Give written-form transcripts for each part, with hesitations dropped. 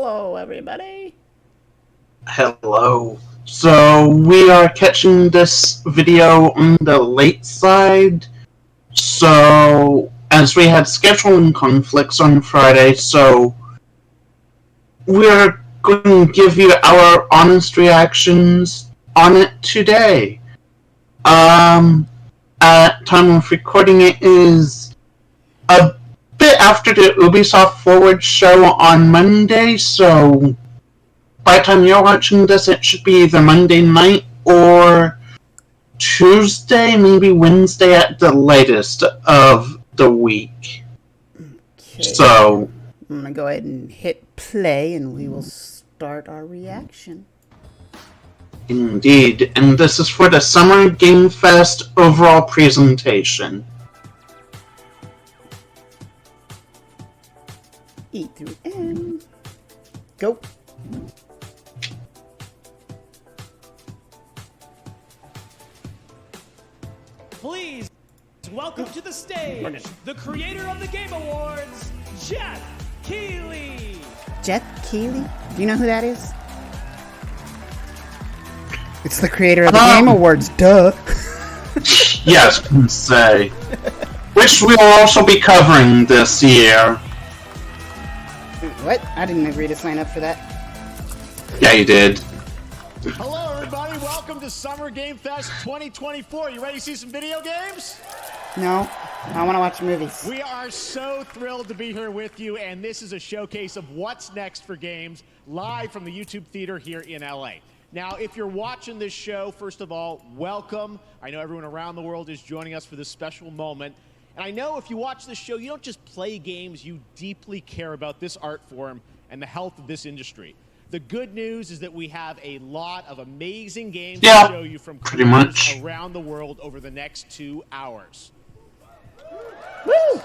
Hello, everybody. Hello. So, we are catching this video on the late side. So, as we had scheduling conflicts on Friday, so we're going to give you our honest reactions on it today. At time of recording, it is a bit after the Ubisoft Forward show on Monday, so by the time you're watching this, it should be either Monday night or Tuesday, maybe Wednesday at the latest of the week. Okay. So, I'm gonna go ahead and hit play and we will start our reaction. indeed, and this is for the Summer Game Fest overall presentation. E through N. Go. Please welcome to the stage the creator of the Game Awards, Jeff Keighley. Jeff Keighley? Do you know who that is? It's the creator of the Game Awards, duh. Yes, can say. Which we'll also be covering this year. What? I didn't agree to sign up for that. Yeah, you did. Hello, everybody. Welcome to Summer Game Fest 2024. You ready to see some video games? No, I want to watch movies. We are so thrilled to be here with you, and this is a showcase of what's next for games live from the YouTube Theater here in LA. Now, if you're watching this show, first of all, welcome. I know everyone around the world is joining us for this special moment. And I know if you watch this show, you don't just play games, you deeply care about this art form and the health of this industry. The good news is that we have a lot of amazing games to show you from pretty much around the world over the next 2 hours. Woo!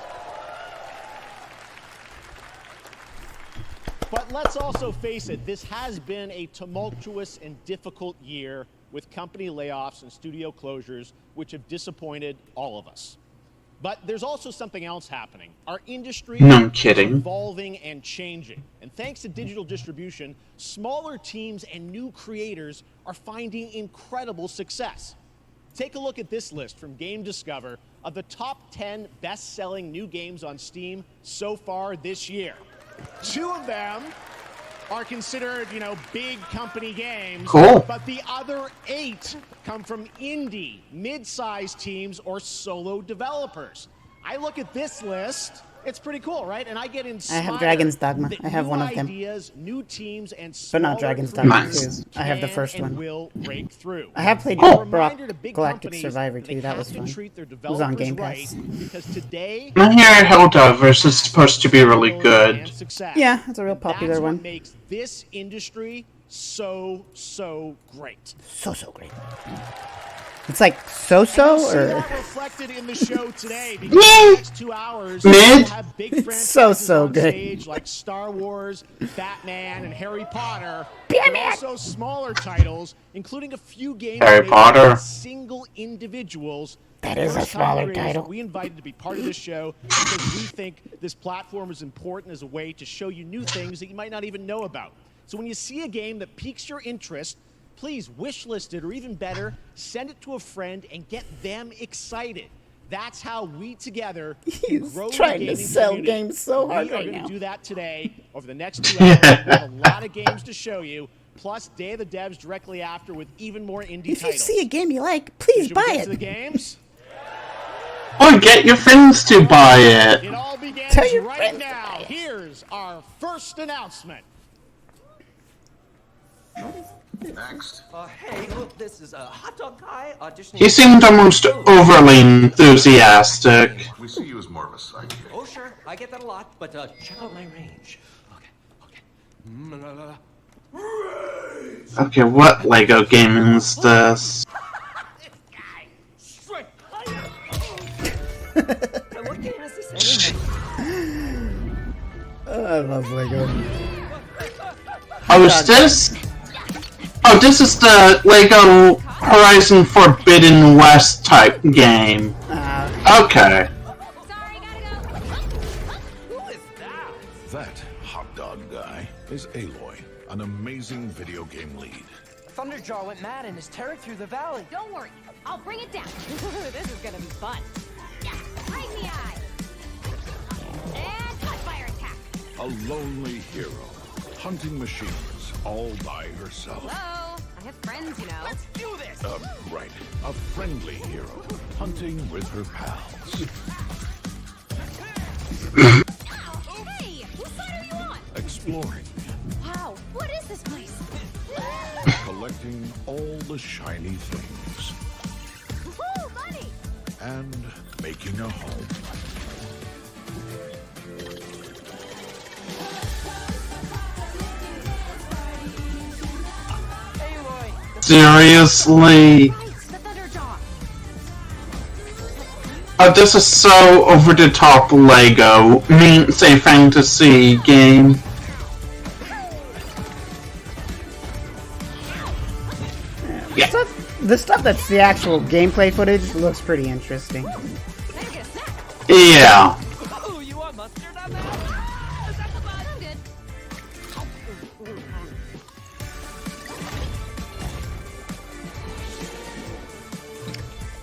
But let's also face it, this has been a tumultuous and difficult year with company layoffs and studio closures, which have disappointed all of us. But there's also something else happening. Our industry is evolving and changing. And thanks to digital distribution, smaller teams and new creators are finding incredible success. Take a look at this list from Game Discover of the top 10 best-selling new games on Steam so far this year. 2 of them are considered, big company games. Cool. But the other 8 come from indie, mid-sized teams, or solo developers. I look at this list, it's pretty cool, right? And I get inspired. I have Dragon's Dogma. I have one of them. Ideas, new teams, and but not Dragon's Dogma 2. I have the first one. Will break through. I have played Galactic Survivor 2. That was fun. It was on Game Pass. Because today, I hear Helldiverse is supposed to be really good. Yeah, it's a real popular one. What makes this industry so great. So great. It's like so-so, or reflected in the show today because the next 2 hours we'll have big franchises on stage like Star Wars, Batman, and Harry Potter. But also smaller titles, including a few games made by single individuals. That is a smaller title. We invited to be part of this show because we think this platform is important as a way to show you new things that you might not even know about. So when you see a game that piques your interest, please wishlist it, or even better, send it to a friend and get them excited. That's how we together He's grow trying the to gaming sell community. games so hard We are right going now. to do that today over the next 2 hours. We have a lot of games to show you, plus Day of the Devs directly after with even more indie If titles. you see a game you like, please buy Get it. to the games? Or get your friends to buy it. It all begins Tell your right friends to now. buy it. Here's our first announcement. Next. Hey, look, this is a hot dog guy auditioning. He seemed almost overly enthusiastic. We see you as more of a sidekick. Oh, sure, I get that a lot, but check out my range. Okay. Okay, what Lego game is this? This guy, straight fire. What game is this anyway? I love Lego. Oh, is this? Oh, this is the Lego Horizon Forbidden West type game. Okay. Who is that? That hot dog guy is Aloy, an amazing video game lead. Thunderjaw went mad and is tearing through the valley. Don't worry, I'll bring it down. This is gonna be fun. Yeah, right in the eye. And cut fire attack. A lonely hero, hunting machines all by herself. Hello, I have friends, you know. Let's do this! Right. A friendly hero, hunting with her pals. Hey, whose side are you on? Exploring, Wow, what is this place? collecting all the shiny things, Woohoo, money! and making a home. Aloy! Seriously? Right, the Thunderjaw. This is so over the top Lego meets a fantasy game. Yeah. The stuff that's the actual gameplay footage looks pretty interesting. Better get a snack. Yeah. Oh, you want mustard on that? I'm good.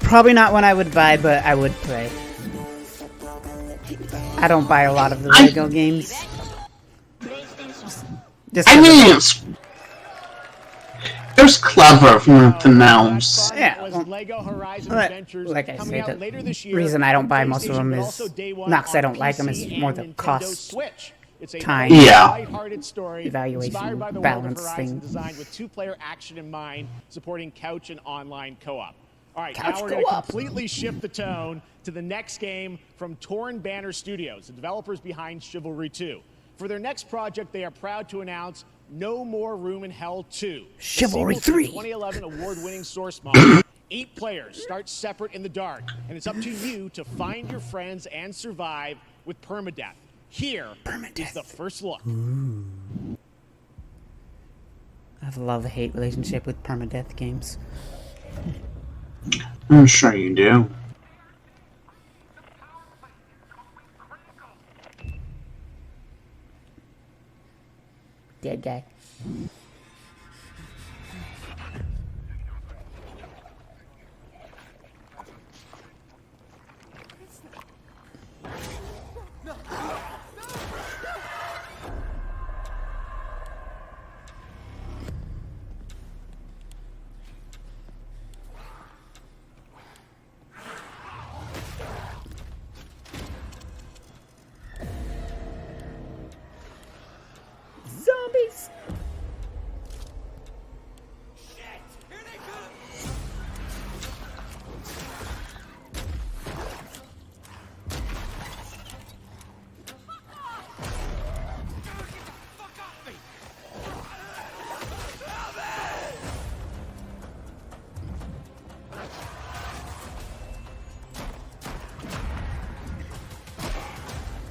Probably not one I would buy, but I would play. I don't buy a lot of the Lego games. Just I 'cause mean, of- it was clever if nothing else. Yeah, Was well, Lego Horizon like- Adventures like I coming say, out the later this year reason I don't on buy most of PlayStation, them but is also day one not 'cause I on don't like them, PC it's more and the Nintendo cost, Switch. It's a time, nice, Yeah. lighthearted story evaluation, inspired by the balance world of Horizon, thing. designed with two-player action in mind, supporting couch and online co-op. All right, Couch now we're going to co-op. completely shift the tone to the next game from Torn Banner Studios, the developers behind Chivalry 2. For their next project, they are proud to announce No More Room in Hell 2. the Chivalry sequel to the 3. 2011 award-winning source model. 8 players start separate in the dark, and it's up to you to find your friends and survive with permadeath. Here is the first look. I have a love-hate relationship with permadeath games. I'm sure you do. Dead guy. Zombies!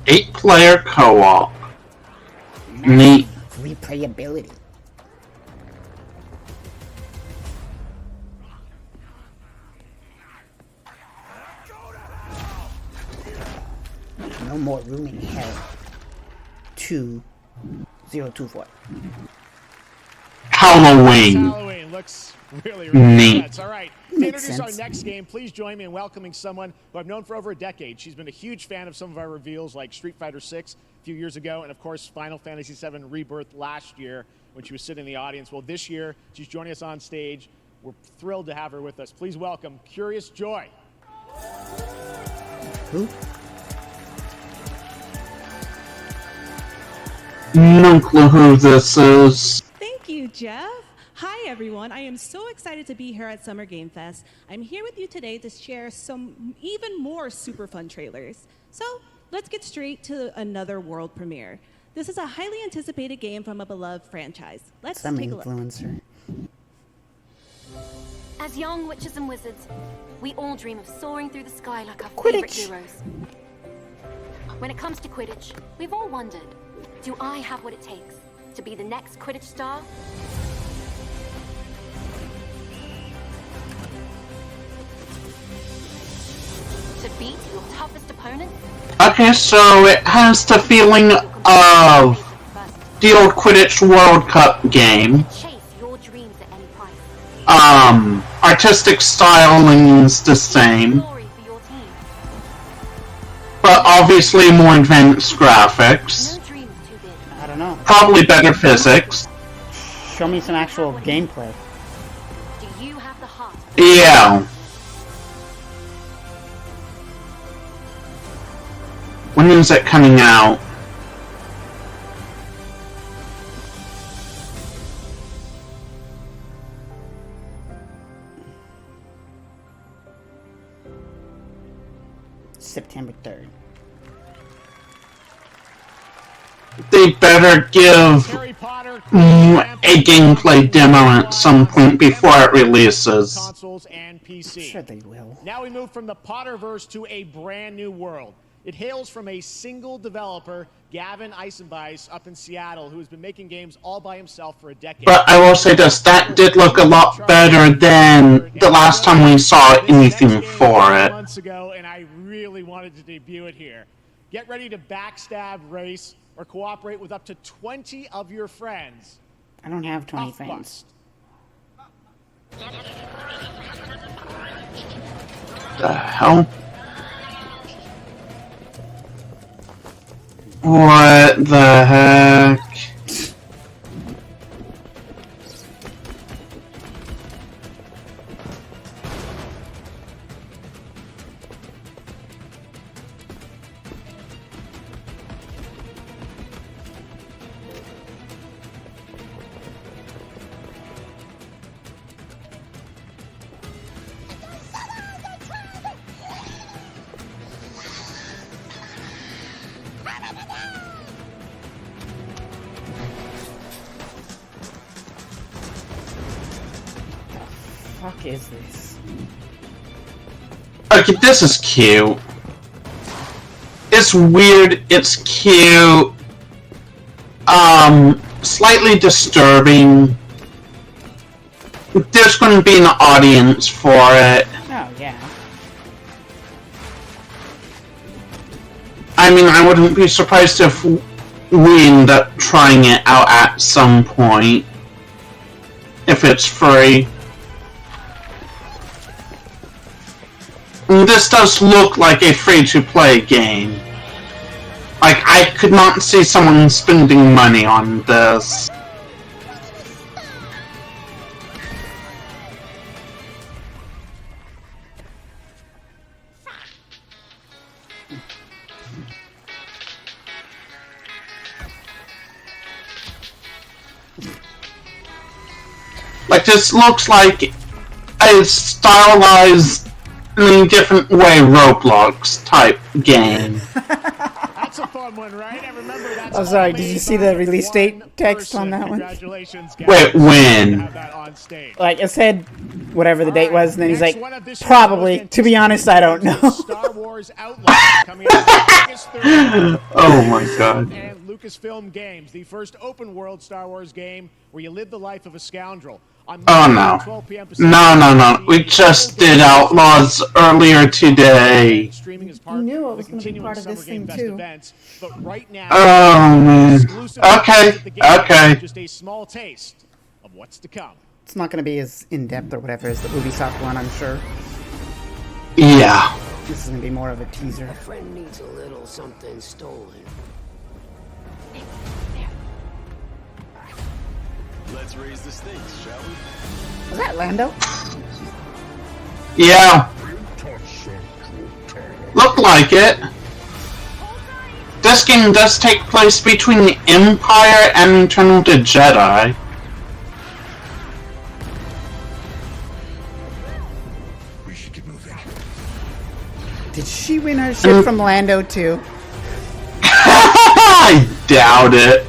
Eight-player co-op. Neat. Replayability. No more room in hell. 2024. Halloween. Halloween looks really Neat. nuts. All right, to Makes introduce our sense. next game, please join me in welcoming someone who I've known for over a decade. She's been a huge fan of some of our reveals like Street Fighter 6 a few years ago, and of course Final Fantasy 7 Rebirth last year when she was sitting in the audience. Well, this year she's joining us on stage. We're thrilled to have her with us. Please welcome Curious Joy. Who? No clue who this is. Thank you, Jeff. Hi, everyone. I am so excited to be here at Summer Game Fest. I'm here with you today to share some even more super fun trailers. So let's get straight to another world premiere. This is a highly anticipated game from a beloved franchise. Let's Some take a look. influencer. As young witches and wizards, we all dream of soaring through the sky like our favorite Quidditch. heroes. When it comes to Quidditch, we've all wondered, do I have what it takes to be the next Quidditch star? To beat your toughest opponent? Okay, so it has the feeling of the old Quidditch World Cup game. Chase your dreams at any price. Artistic styling's the same, Glory for your team. but obviously more advanced graphics. No dream is too big. I don't know. Probably better physics. Show me some actual gameplay. Do you have the heart? Yeah. When is it coming out? September 3rd. They better give Harry Potter a gameplay demo at some point before it releases. consoles and PC. Sure they will. Now we move from the Potterverse to a brand new world. It hails from a single developer, Gavin Eisenbeis, up in Seattle, who has been making games all by himself for a decade. But I will say this, that did look a lot better than the last time we saw anything for it. Months ago, and I really wanted to debut it here. Get ready to backstab, race, or cooperate with up to 20 of your friends. I don't have 20 Tough fans. bust. The hell? What the heck? Fuck is this? Okay, this is cute. It's weird, it's cute. Slightly disturbing. There's going to be an audience for it. Oh, yeah. I mean, I wouldn't be surprised if we end up trying it out at some point. If it's free. This does look like a free-to-play game. Like, I could not see someone spending money on this. Like, this looks like a stylized, in a different way, Roblox type game. That's a fun one, right? I remember that's Oh, sorry, all did you made see by the release date one text on person. that one? Congratulations, guys. Wait, when? Have that on stage. Like, it said whatever the date was, and then he's Next like, one of this year's probably. most To be honest, I don't know. Star Wars Outlaws coming out August 3rd. Oh my god. And Lucasfilm Games, the first open-world Star Wars game where you live the life of a scoundrel. On Oh Monday, no. 12 p.m. Pacific, No. We just did Outlaws earlier today. Streaming is part You knew it of was the gonna be continuing part of Summer this Game thing, Fest too. events, but right now, Oh man. exclusive Okay, at the game, okay. just a small taste of what's to come. It's not going to be as in-depth or whatever as the Ubisoft one, I'm sure. Yeah. This is going to be more of a teaser. Friend needs a little something stolen. Let's raise the stakes, shall we? Was that Lando? Yeah. Look like it. This game does take place between the Empire and Return of the Jedi. We should get moving. Did she win her shit from Lando, too? I doubt it.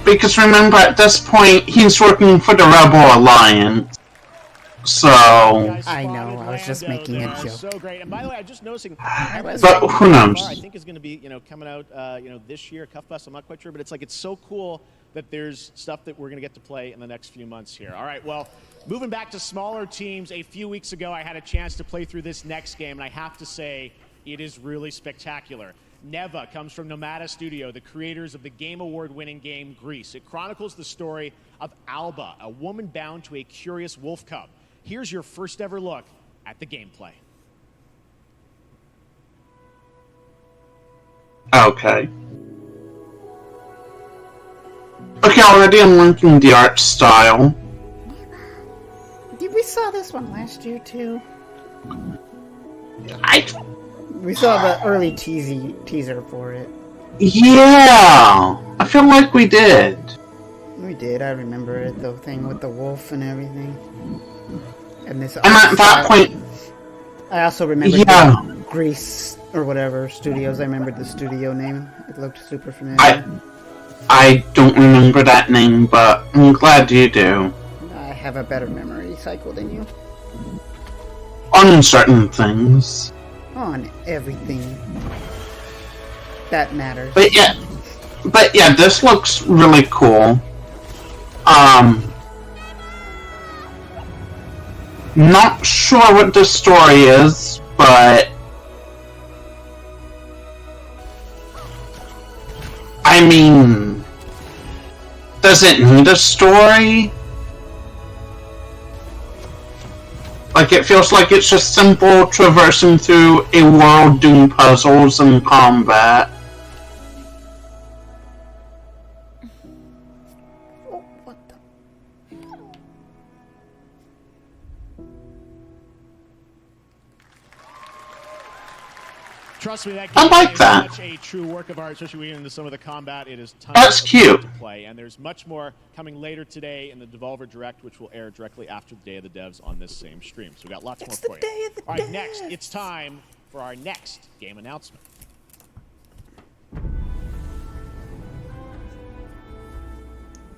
Because remember, at this point, he's working for the Rebel Alliance. So... Guys I spotted know, I was just Lando making a there. joke. So great. And by the way, I'm just noticing. But who knows? I think is going to be, coming out, this year, Cuff Bus. I'm not quite sure, but it's like it's so cool that there's stuff that we're going to get to play in the next few months here. All right, well, moving back to smaller teams, a few weeks ago, I had a chance to play through this next game, and I have to say, it is really spectacular. Neva comes from Nomada Studio, the creators of the Game Award-winning game Grease. It chronicles the story of Alba, a woman bound to a curious wolf cub. Here's your first ever look at the gameplay. Okay. Okay, already I'm liking the art style. We saw this one last year too. We saw the early teaser for it. Yeah, I feel like we did. We did. I remember it. The thing with the wolf and everything. And this. And at that point, I also remember Grease or whatever studios. I remembered the studio name. It looked super familiar. I don't remember that name, but I'm glad you do. I have a better memory cycle than you. On certain things. On everything that matters. But yeah, this looks really cool. Not sure what the story is, but I mean, does it need a story? Like, it feels like it's just simple traversing through a world doing puzzles and combat. Oh, what the? Trust me, that I game like is that. such a true work of art, especially when we get into some of the combat. It is tons That's of cute. fun to play, and there's much more coming later today in the Devolver Direct, which will air directly after the Day of the Devs on this same stream. So we got lots more for you. Day of the All right, Devs. next, it's time for our next game announcement.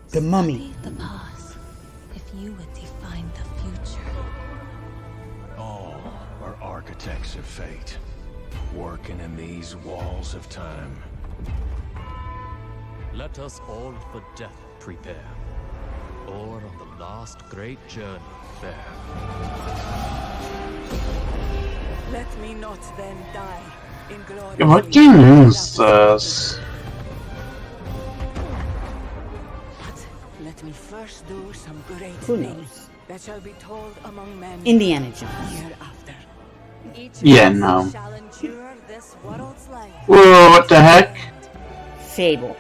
The Mummy. The past, if you would define the future. All are architects of fate, working in these walls of time. Let us all for death prepare, or on the last great journey fare. Let me not then die in glory. What game is this? But let me first do some great Who things knows? that shall be told among men Indiana Jones. hereafter. Each Yeah, of us no. shall endure this world's life. Whoa, what the heck? Fable.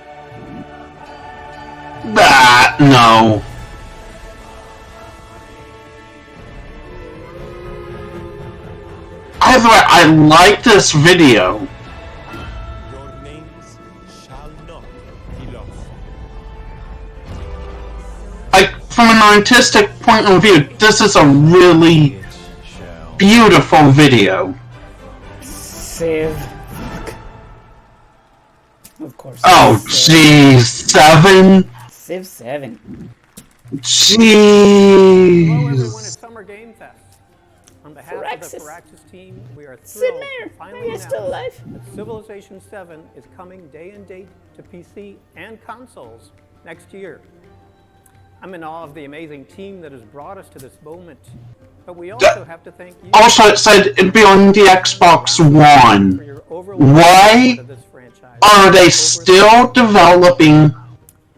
No. Either way, I like this video. Your names shall not be lost. Like, from an artistic point of view, this is a really beautiful video. Civ. Of course. Oh, Civ. jeez, 7? Civ 7. Jeez. Hello everyone at Summer Game Fest. On behalf of the Firaxis. Firaxis team, we are Sid thrilled Meier, to finally are you announce still alive? that Civilization 7 is coming day and date to PC and consoles next year. I'm in awe of the amazing team that has brought us to this moment, but we also have to thank you Also, it said it'd be on the Xbox One. for your overwhelming Why support of this franchise. are they still developing?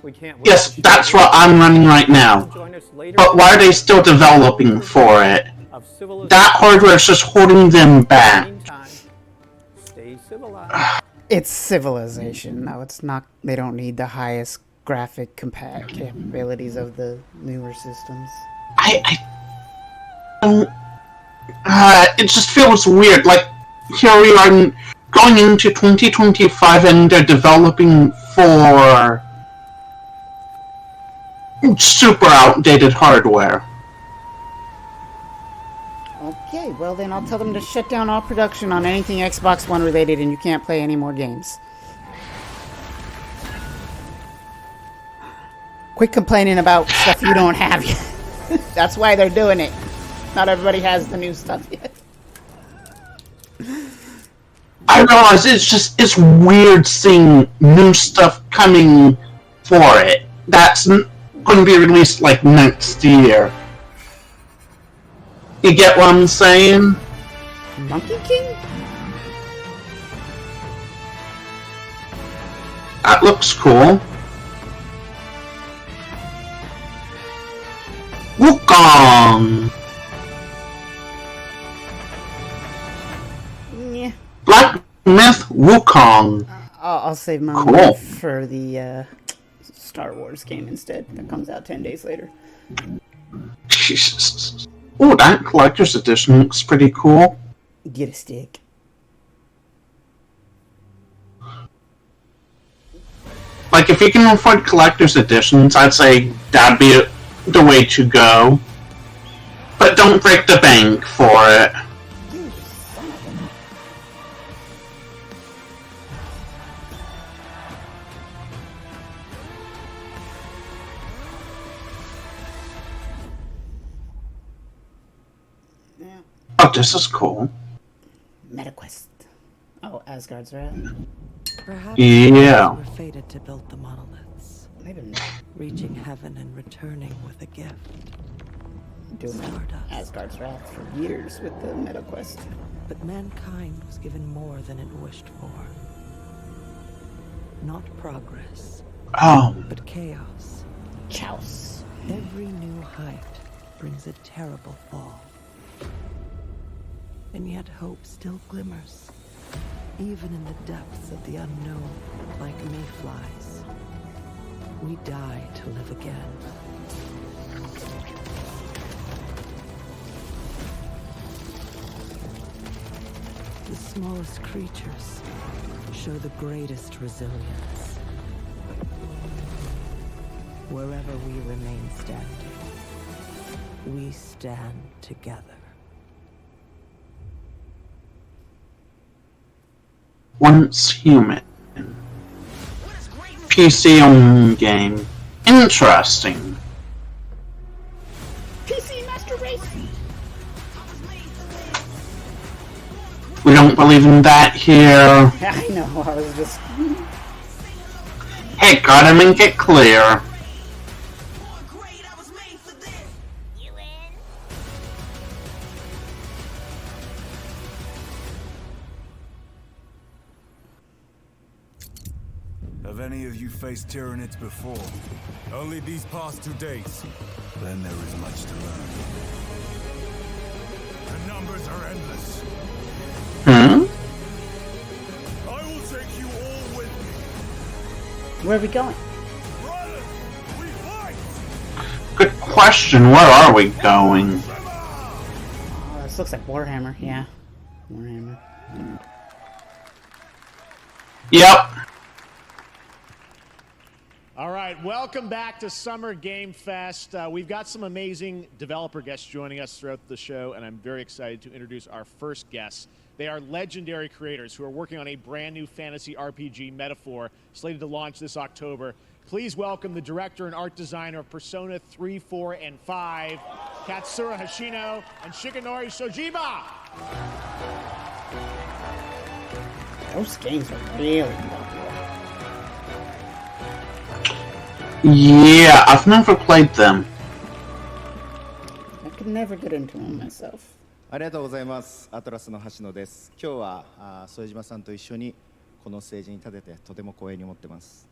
We can't wait Yes, to share that's more what I'm running right now. Join us later But why are they still developing for it? of Civilization. That hardware is just holding them back. Meantime, stay civilized. It's Civilization. No, it's not. They don't need the highest graphic capabilities of the newer systems. I don't. It just feels weird. Like, here we are going into 2025 and they're developing for super outdated hardware. Okay, well then I'll tell them to shut down all production on anything Xbox One related and you can't play any more games. Quit complaining about stuff you don't have yet. That's why they're doing it. Not everybody has the new stuff yet. I realize it's weird seeing new stuff coming for it. That's going to be released like next year. You get what I'm saying? Monkey King? That looks cool. Wukong! Yeah. Black Myth Wukong. I'll save my Cool. money for the Star Wars game instead. That comes out 10 days later. Jesus. Oh, that collector's edition looks pretty cool. Get a stick. Like, if you can afford collector's editions, I'd say that'd be the way to go. But don't break the bank for it. Oh, this is cool. MetaQuest. Oh, Asgard's Wrath. Perhaps Yeah. we're fated to build the monoliths, Maybe reaching heaven and returning with a gift. doing Asgard's Wrath for years with the MetaQuest. But mankind was given more than it wished for. Not progress, but chaos. Chaos. Every new height brings a terrible fall. And yet hope still glimmers, even in the depths of the unknown, like mayflies. We die to live again. The smallest creatures show the greatest resilience. Wherever we remain standing, we stand together. Once human. PC game. Interesting. PC Master Race. We don't believe in that here. I know, I was just... Hey, gotta make it clear. Have any of you faced Tyranids before? Only these past 2 days. Then there is much to learn. The numbers are endless. I will take you all with me. Where are we going? Good question, where are we going? Oh, this looks like Warhammer, yeah. Warhammer. Yep. All right, welcome back to Summer Game Fest. We've got some amazing developer guests joining us throughout the show, and I'm very excited to introduce our first guests. They are legendary creators who are working on a brand new fantasy RPG, Metaphor, slated to launch this October. Please welcome the director and art designer of Persona 3, 4, and 5, Katsura Hashino and Shikanori Shojiba. Those games are really popular. Yeah, I've never played them. I could never get into them myself. ありがとうございます。アトラスの橋野です。今日は副島さんと一緒にこのステージに立ててとても光栄に思ってます。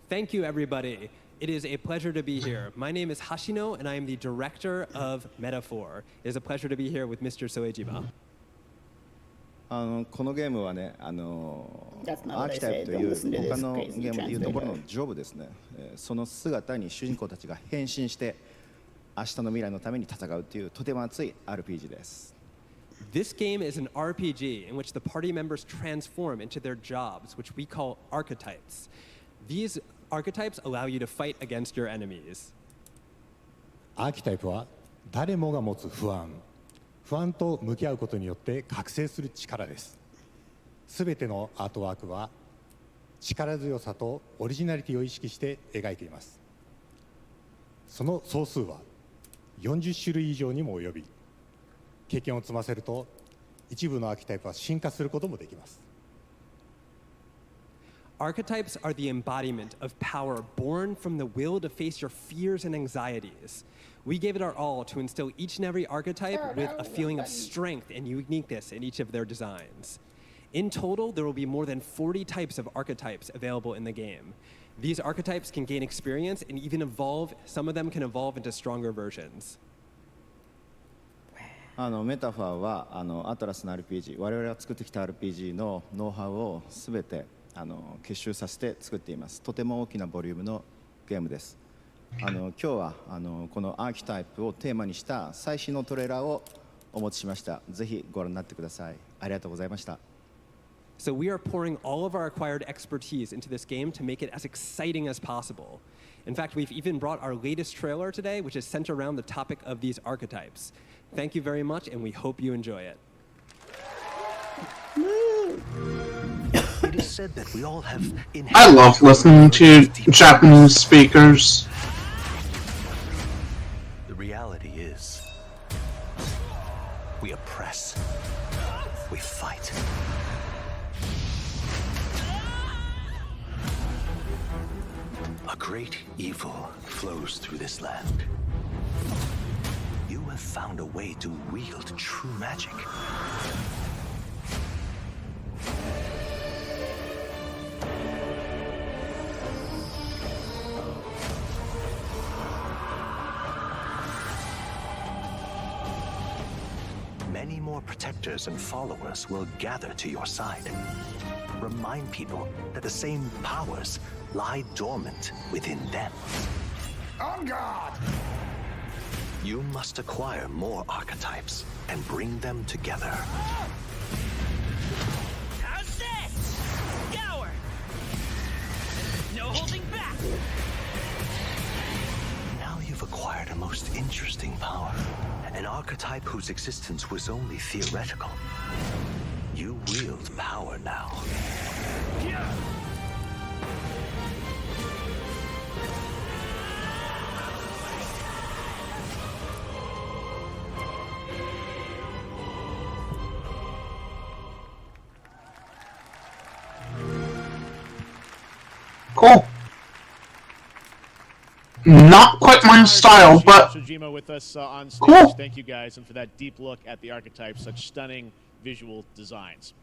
Thank you, everybody. It is a pleasure to be here. My name is Hashino, and I am the director of Metaphor. It is a pleasure to be here with Mr. Soejiba. このゲームはね、アーキタイプという他のゲームでいうところのジョブですね。その姿に主人公たちが変身して明日の未来のために戦うというとても熱い RPG です。This game is an RPG in which the party members transform into their jobs, which we call archetypes. These archetypes allow you to fight against your enemies. アーキタイプは誰もが持つ不安と向き合うことによって覚醒する力です。すべてのアートワークは力強さとオリジナリティを意識して描いています。その総数は40種類以上にも及び、経験を積ませると一部のアーキタイプは進化することもできます。Archetypes are the embodiment of power born from the will to face your fears and anxieties. We gave it our all to instill each and every archetype with a feeling of strength and uniqueness in each of their designs. In total, there will be more than 40 types of archetypes available in the game. These archetypes can gain experience and even evolve. Some of them can evolve into stronger versions. メタファーはアトラスの RPG、我々が作ってきた RPG のノウハウをすべて結集させて作っています。とても大きなボリュームのゲームです。今日はこのアーキタイプをテーマにした最新のトレーラーをお持ちしました。ぜひご覧になってください。ありがとうございました。So we are pouring all of our acquired expertise into this game to make it as exciting as possible. In fact, we've even brought our latest trailer today, which is centered around the topic of these archetypes. Thank you very much, and we hope you enjoy it. It is said that we all have I love listening to Japanese speakers. The reality is, we oppress, we fight. A great evil flows through this land. You have found a way to wield true magic. Many more protectors and followers will gather to your side. Remind people that the same powers lie dormant within them. On guard! You must acquire more archetypes and bring them together. How's this? Scour! No holding back! Now you've acquired a most interesting power, an archetype whose existence was only theoretical. You wield power now. Cool. Not quite my style, but Shojima with us on stage. Cool. Thank you guys, and for that deep look at the archetypes, such stunning visual designs.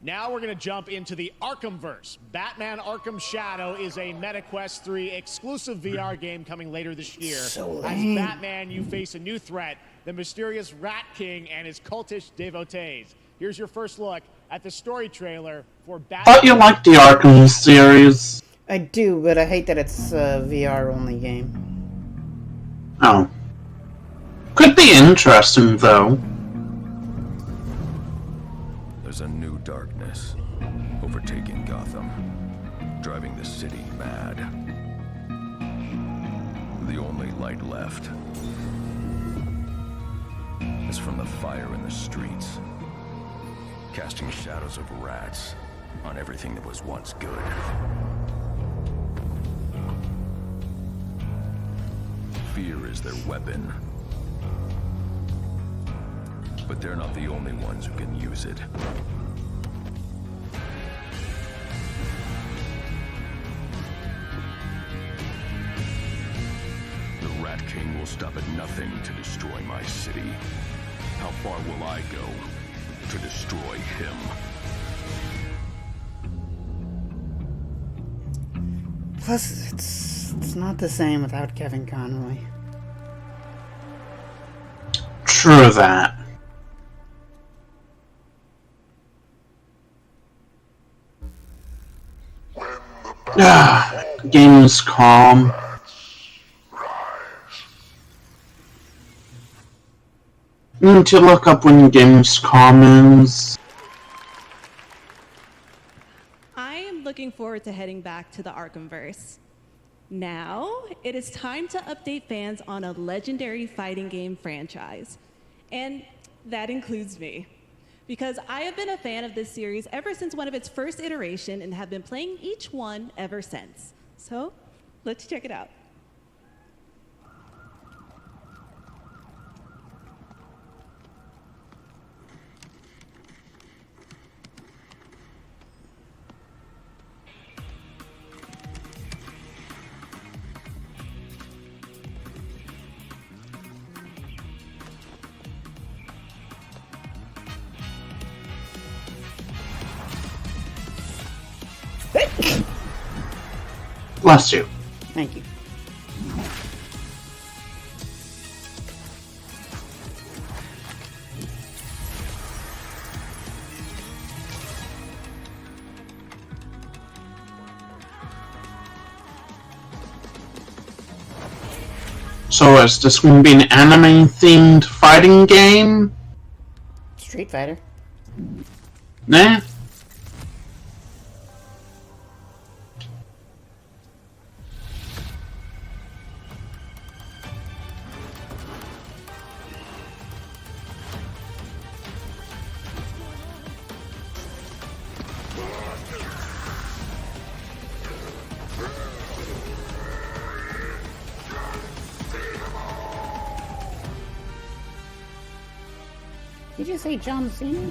Now we're going to jump into the Arkhamverse. Batman Arkham Shadow is a MetaQuest 3 exclusive VR game coming later this year. So As lame. Batman, you face a new threat, the mysterious Rat King and his cultish devotees. Here's your first look at the story trailer for Batman. thought you liked the Arkham series. I do, but I hate that it's a VR only game. Oh. Could be interesting, though. There's a new darkness overtaking Gotham, driving the city mad. The only light left is from the fire in the streets, casting shadows of rats on everything that was once good. Fear is their weapon. But they're not the only ones who can use it. The Rat King will stop at nothing to destroy my city. How far will I go to destroy him? Plus, it's not the same without Kevin Conroy. True that. Game's calm. Need to look up when Gamescom is. I am looking forward to heading back to the Arkhamverse. Now, it is time to update fans on a legendary fighting game franchise. And that includes me. Because I have been a fan of this series ever since one of its first iteration and have been playing each one ever since. So, let's check it out. Bless you. Thank you. So is this going to be an anime-themed fighting game? Street Fighter. Nah. Did you say John Cena?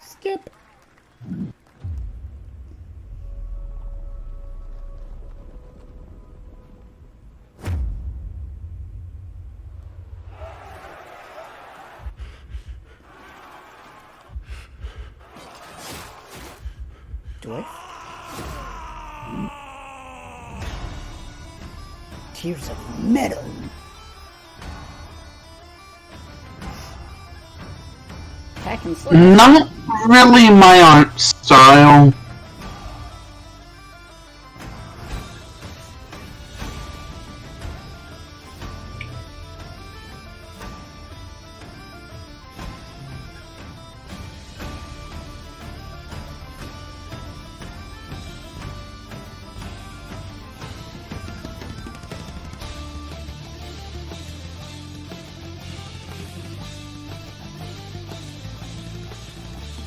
Skip. Dwarf? Tears of metal. Hack and slash. Not really my art style.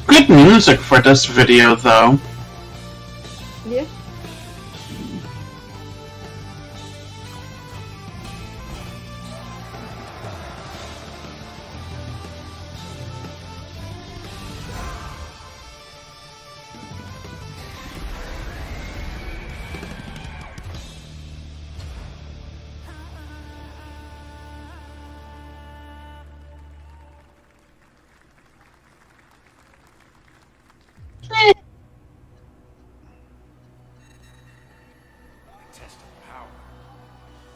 Good music for this video, though. Yeah. Test of power.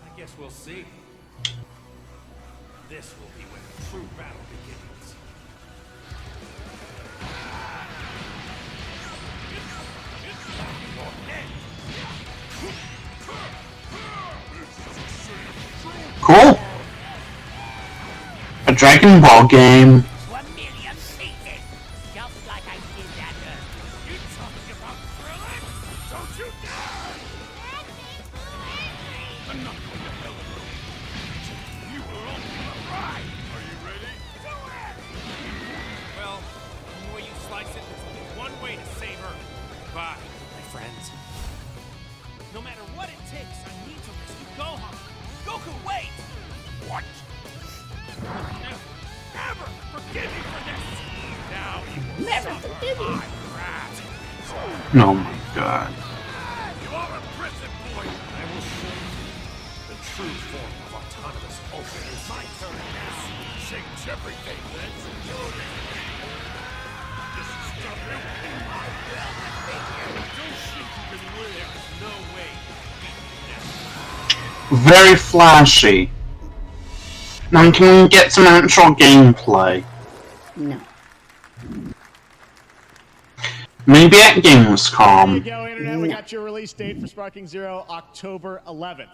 I guess we'll see. This will be when the true battle begins. Cool. A Dragon Ball game. No matter what it takes, I need to rescue Gohan. Goku, wait! What? Never forgive me for this! Now you will Never suffer forgive you. my wrath. Oh my god. You are a prison boy! I will show you the true form of autonomous open. It's my turn now. Change everything, then. This is nothing. Don't think you can win. There's no way. Very flashy. Now can we get some actual gameplay? No. Maybe at There you Gamescom. go, Internet. We got your release date for Sparking Zero, October 11th.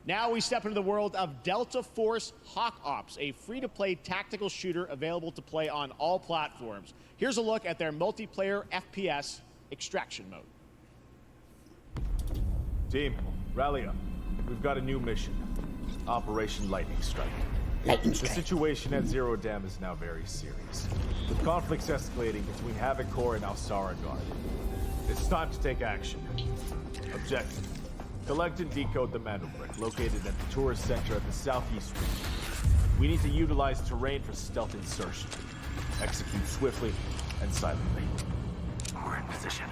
Now we step into the world of Delta Force Hawk Ops, a free-to-play tactical shooter available to play on all platforms. Here's a look at their multiplayer FPS extraction mode. Team, rally up. We've got a new mission. Operation Lightning Strike. Lightning The Strike. situation at Zero Dam is now very serious, with conflicts escalating between Havoc Corps and Alsara Guard. It's time to take action. Objective: collect and decode the Mando Brick located at the tourist center at the southeast region. We need to utilize terrain for stealth insertion. Execute swiftly and silently. We're in position.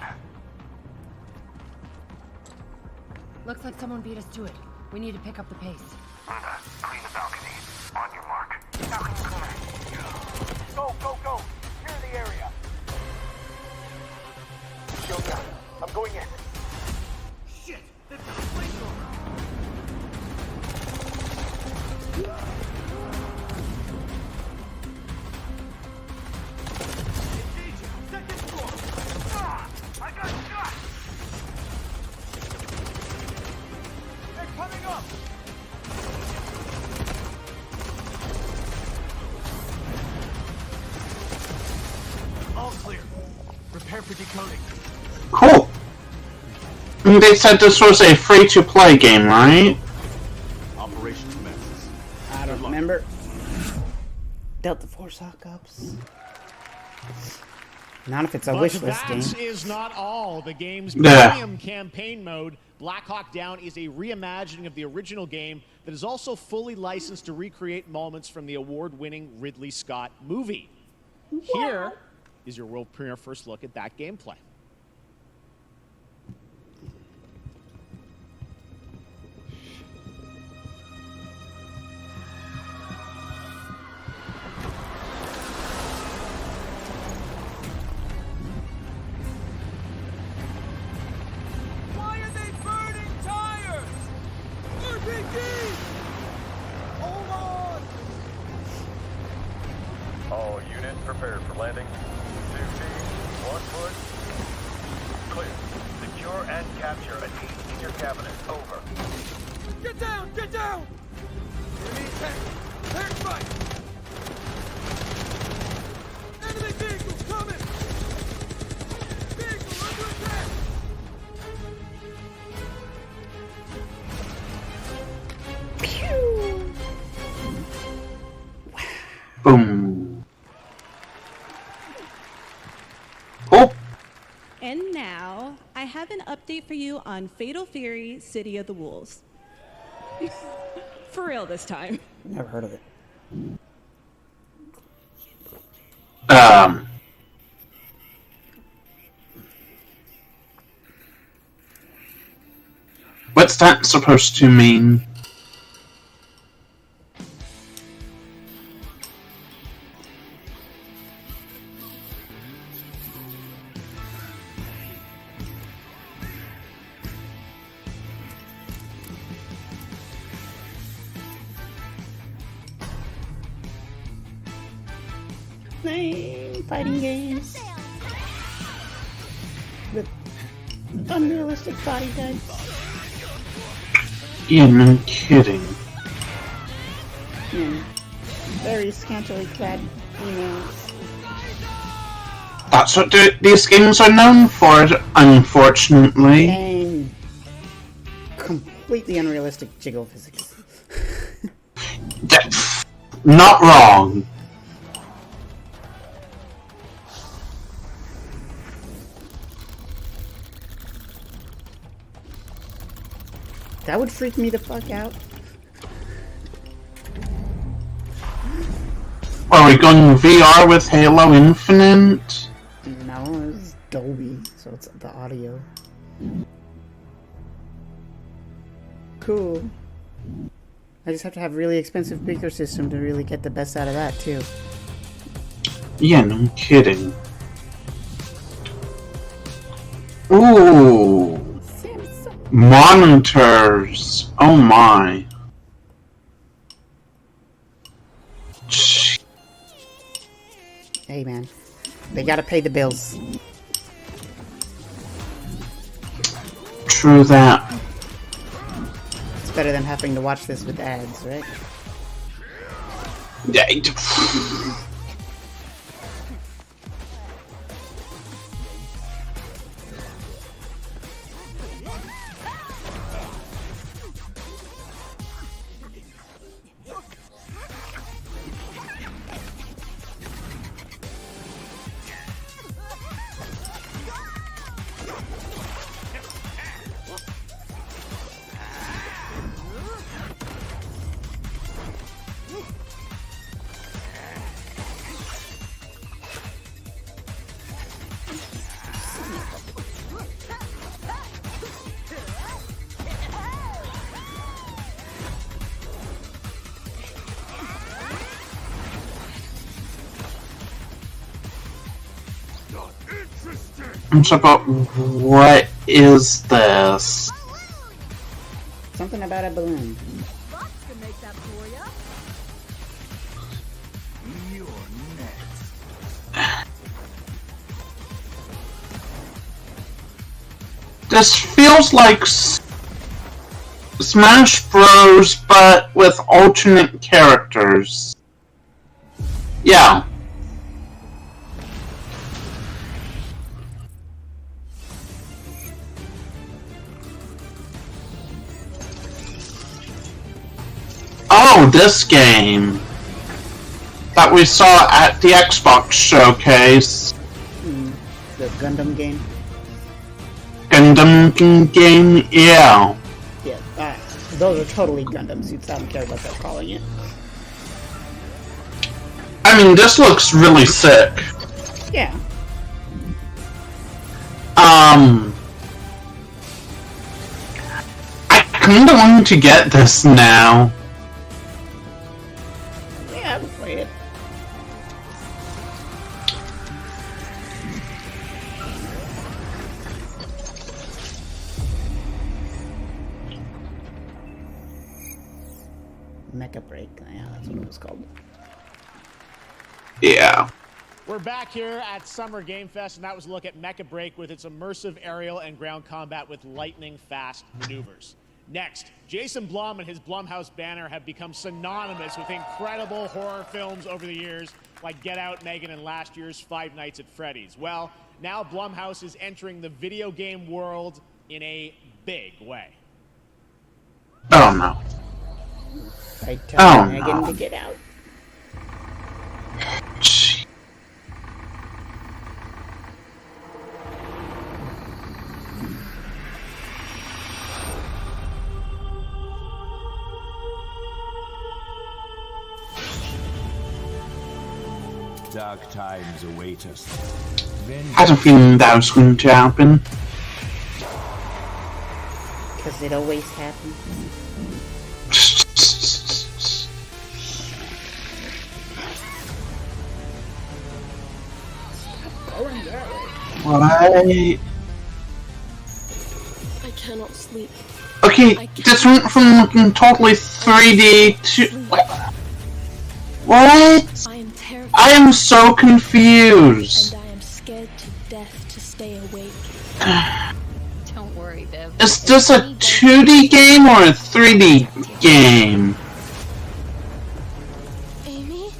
Looks like someone beat us to it. We need to pick up the pace. Clean the balcony. On your mark. Balcony clear. Prepare for decoding. Cool. And they said this was a free-to-play game, right? Operation commences. I don't remember. Delta Force hookups. Not if it's a wish list game. That is not all. The game's Yeah. premium campaign mode, Black Hawk Down, is a reimagining of the original game that is also fully licensed to recreate moments from the award-winning Ridley Scott movie. Here is your world premiere first look at that gameplay. Why are they burning tires? RPG! Hold on! All units prepared for landing. 2 teams, 1 foot. Clear. Secure and capture a team in your cabinet. Over. Get down! Get down! Enemy tank! Tank fight! Enemy vehicles coming! Vehicle under attack! Boom. Oh. And now, I have an update for you on Fatal Fury: City of the Wolves. For real this time. Never heard of it. What's that supposed to mean? Fighting games with unrealistic body types. Yeah, no kidding. And very scantily clad females. That's what these games are known for, unfortunately. And completely unrealistic jiggle physics. Not wrong. That would freak me the fuck out. Are we going VR with Halo Infinite? No, it's Dolby, so it's the audio. Cool. I just have to have a really expensive speaker system to really get the best out of that, too. Yeah, no kidding. Ooh. Monitors. Oh my. Hey man, they gotta pay the bills. True that. It's better than having to watch this with ads, right? I'm so about what is this? Something about a balloon. This feels like Smash Bros, but with alternate characters. Yeah. Oh, this game that we saw at the Xbox showcase. The Gundam game? Gundam game, yeah. Yeah, those are totally Gundam suits. I don't care what they're calling it. I mean, this looks really sick. Yeah. I kinda want to get this now. Yeah, I'll play it. Mecha Break, yeah, that's what it was called. Yeah. We're back here at Summer Game Fest, and that was a look at Mecha Break with its immersive aerial and ground combat with lightning-fast maneuvers. Next, Jason Blum and his Blumhouse banner have become synonymous with incredible horror films over the years, like Get Out, Megan, and last year's Five Nights at Freddy's. Well, now Blumhouse is entering the video game world in a big way. Oh no. I tell Megan to get out. Dark times await us. I had a feeling that was going to happen. Because it always happens. What? I cannot sleep. Okay, this went from looking totally 3D to... What? I am so confused. And I am scared to death to stay awake. Don't worry, Viv. Is this a 2D game or a 3D game? Amy?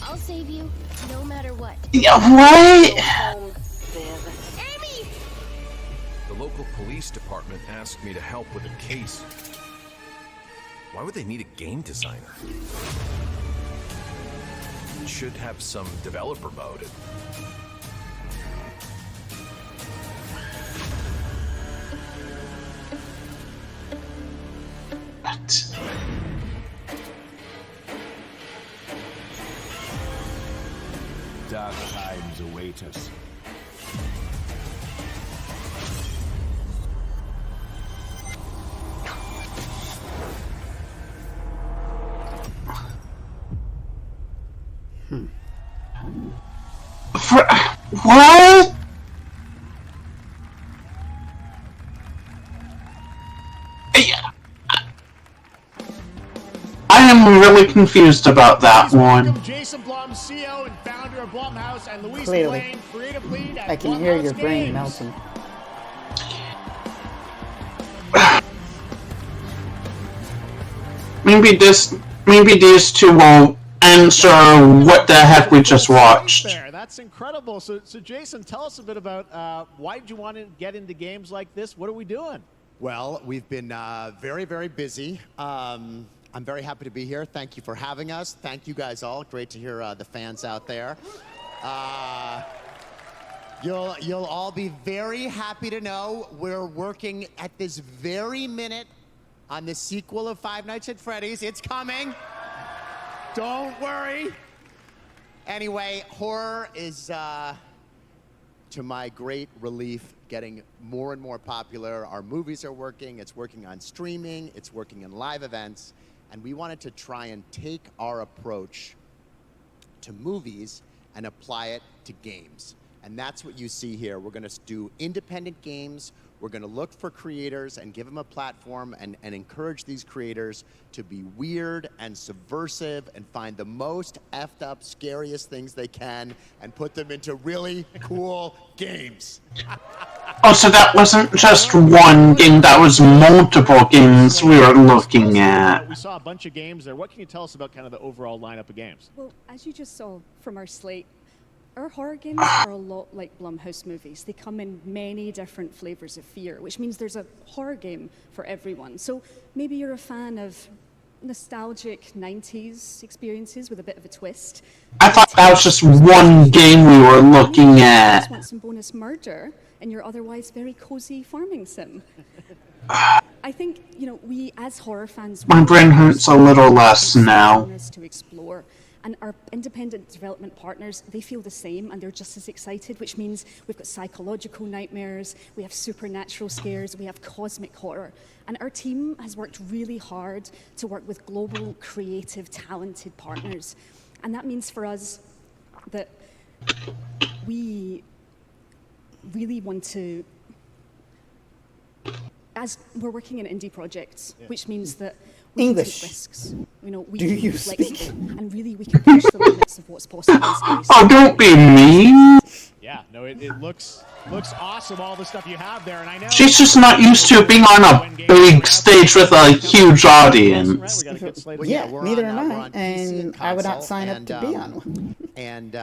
I'll save you, no matter what. Yeah, what? Amy! The local police department asked me to help with a case. Why would they need a game designer? Should have some developer mode. What? Dark times await us. What? I am really confused about that one. Jason Blum, CEO and founder of Blumhouse, and Louise Clearly. Blaine, creative lead at I can hear your Blumhouse brain Games. melting. Maybe these two will answer what the heck we just watched. There, that's incredible. So Jason, tell us a bit about why did you want to get into games like this? What are we doing? Well, we've been very, very busy. I'm very happy to be here. Thank you for having us. Thank you guys all. Great to hear the fans out there. You'll all be very happy to know we're working at this very minute on the sequel of Five Nights at Freddy's. It's coming. Don't worry. Anyway, horror is, to my great relief, getting more and more popular. Our movies are working. It's working on streaming. It's working in live events. And we wanted to try and take our approach to movies and apply it to games. And that's what you see here. We're going to do independent games. We're going to look for creators and give them a platform and encourage these creators to be weird and subversive and find the most effed up, scariest things they can and put them into really cool games. Oh, so that wasn't just one game, that was multiple games we were looking at. We saw a bunch of games there. What can you tell us about kind of the overall lineup of games? Well, as you just saw from our slate, our horror games are a lot like Blumhouse movies. They come in many different flavors of fear, which means there's a horror game for everyone. So maybe you're a fan of nostalgic 90s experiences with a bit of a twist. I thought that was just one game we were looking You at. just want some bonus murder in your otherwise very cozy farming sim. I think, you know, we as horror fans... My brain hurts a little less now. ...to explore. And our independent development partners, they feel the same and they're just as excited, which means we've got psychological nightmares, we have supernatural scares, we have cosmic horror. And our team has worked really hard to work with global, creative, talented partners. And that means for us that we really want to, as we're working in indie projects, which means that we English. can take risks. You know, we Do can you be speak? flexible, and really we can push the limits of what's possible in space. Oh, don't be mean. Yeah, no, it looks awesome, all the stuff you have there, and I know... She's just not used to being on a big stage with a huge audience. Yeah, neither am I, and I would not sign up to be on one. And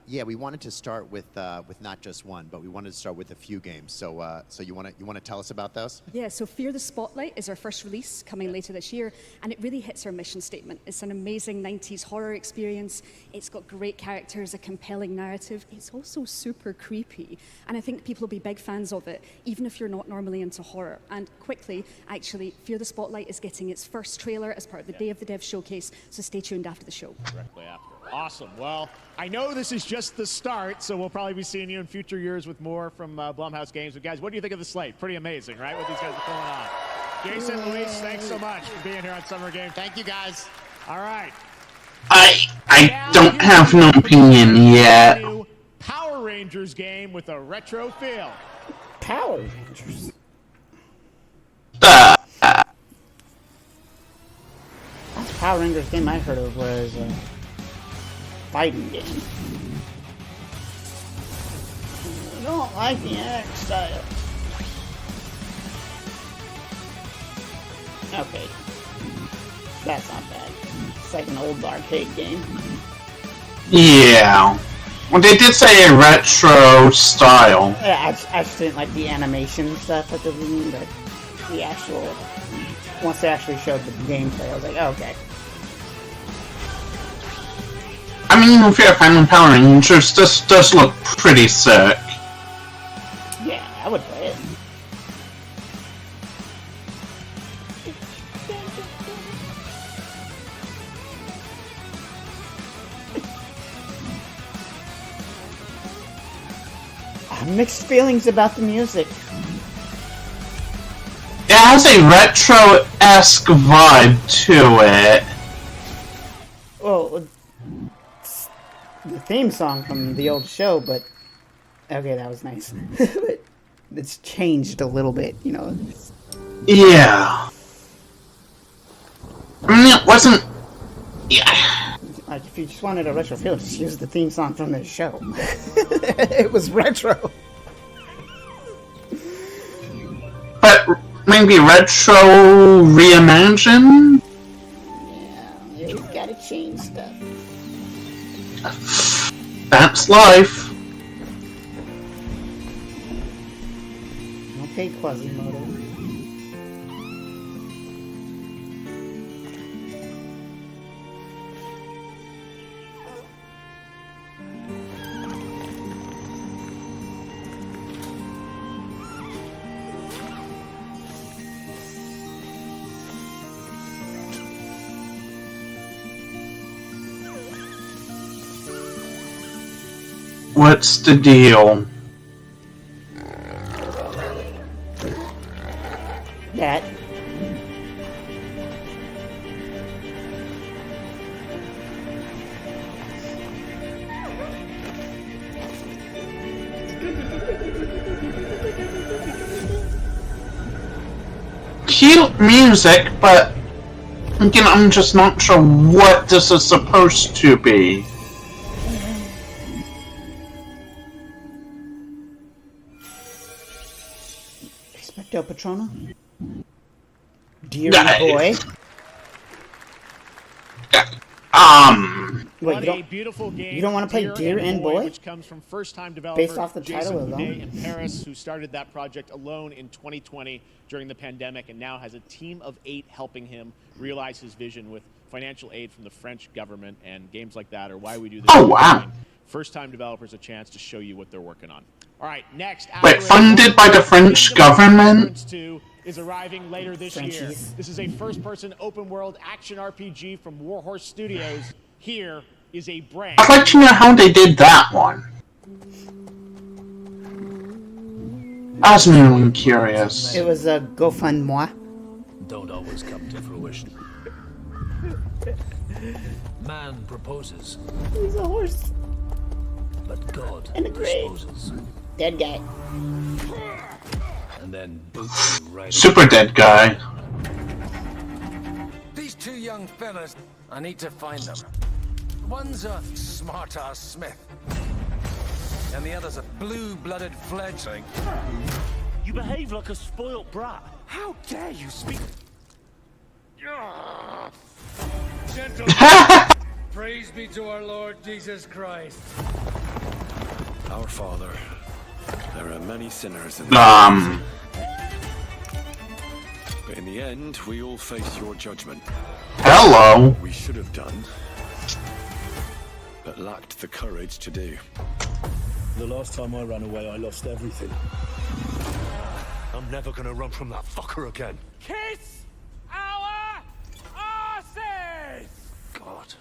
yeah, we wanted to start with not just one, but we wanted to start with a few games. So so you want to tell us about those? Yeah, so Fear the Spotlight is our first release coming later this year, and it really hits our mission statement. It's an amazing 90s horror experience. It's got great characters, a compelling narrative. It's also super creepy, and I think people will be big fans of it, even if you're not normally into horror. And quickly, actually, Fear the Spotlight is getting its first trailer as part of the Day of the Dev showcase, so stay tuned after the show. Directly after. Awesome. Well, I know this is just the start, so we'll probably be seeing you in future years with more from Blumhouse Games. But guys, what do you think of the slate? Pretty amazing, right? What these guys are pulling on. Jason, Luis, thanks so much for being here on Summer Game. Thank you, guys. All right. I don't have no opinion yet. New Power Rangers game with a retro feel. Power Rangers. Uh, Last Power Rangers game I heard of was a fighting game. I don't like the art style. Okay. That's not bad. It's like an old arcade game. Yeah. Well, they did say a retro style. Yeah, I just didn't like the animation stuff at the beginning, but the actual... Once they actually showed the gameplay, I was like, oh, okay. I mean, if you're a fan of Power Rangers, this does look pretty sick. Yeah, I would play it. Mixed feelings about the music. It has a retro-esque vibe to it. Well, it's the theme song from the old show, but okay, that was nice. But it's changed a little bit, you know. Yeah. I mean, it wasn't... Yeah. Like, if you just wanted a retro feel, just use the theme song from this show. It was retro. But maybe retro reimagined? Yeah, you've got to change stuff. That's life. Okay, Quasimodo. What's the deal? That. Cute music, but again, I'm just not sure what this is supposed to be. Expecto Patrono? Dear boy? Wait, What a beautiful game. You don't want to play Deer and Boy? Which comes from first-time developer Based off the Jason title alone? Boudet in Paris, who started that project alone in 2020 during the pandemic and now has a team of 8 helping him realize his vision with financial aid from the French government. And games like that are why we do this. Oh, wow. First-time developers a chance to show you what they're working on. All right, next. Wait, funded by the French government? Is arriving later this year. This is a first-person open-world action RPG from Warhorse Studios. Here is a brand. I'd like to know how they did that one. I was really curious. It was a GoFundMoi. Don't always come to fruition. Man proposes. He's a horse. But God In a grave. disposes. Dead guy. And then boots you right Super dead guy. These 2 young fellas, I need to find them. One's a smart-ass Smith, and the other's a blue-blooded fledgling. You behave like a spoilt brat. How dare you speak? Gentlemen, praise be to our Lord Jesus Christ. Our Father, there are many sinners in Um. But in the end, we all face your judgment. Hello. We should have done, but lacked the courage to do. The last time I ran away, I lost everything. I'm never gonna run from that fucker again. Kiss our asses! God,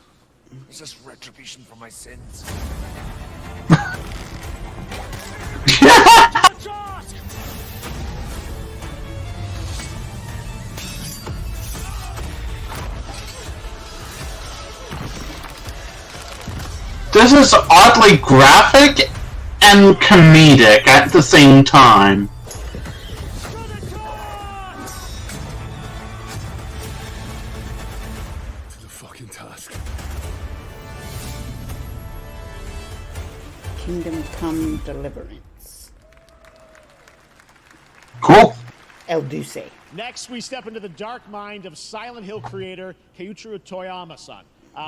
is this retribution for my sins? This is oddly graphic and comedic at the same time. To the fucking task. Kingdom Come Deliverance. Cool. El Duce. Next, we step into the dark mind of Silent Hill creator Keiichiro Toyama-san.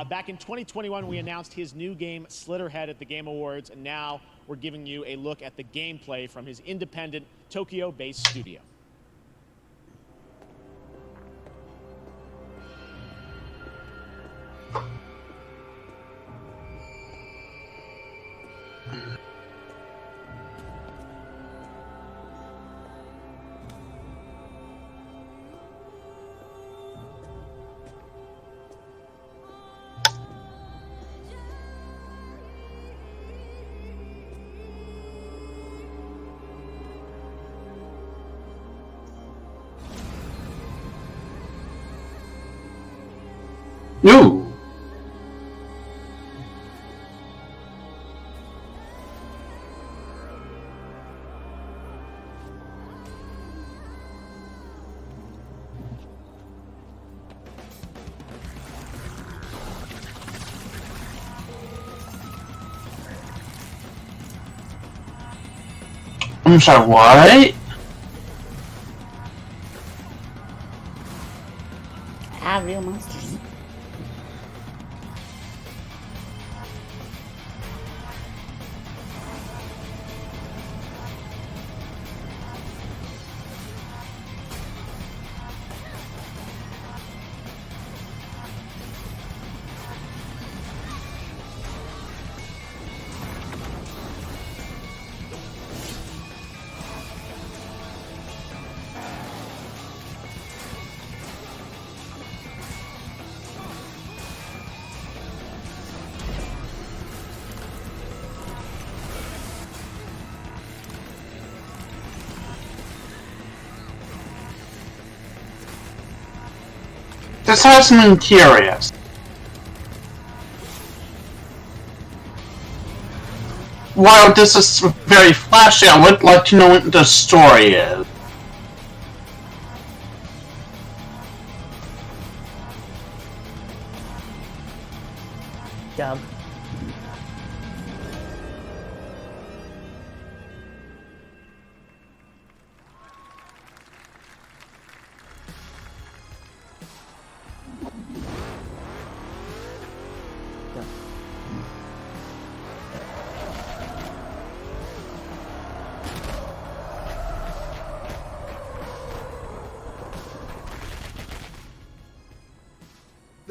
Back in 2021, we announced his new game, Slitterhead, at the Game Awards, and now we're giving you a look at the gameplay from his independent, Tokyo-based studio. Ooh. I'm sorry, what? Ah, real monsters. This has me curious. While this is very flashy, I would like to know what the story is. Dub.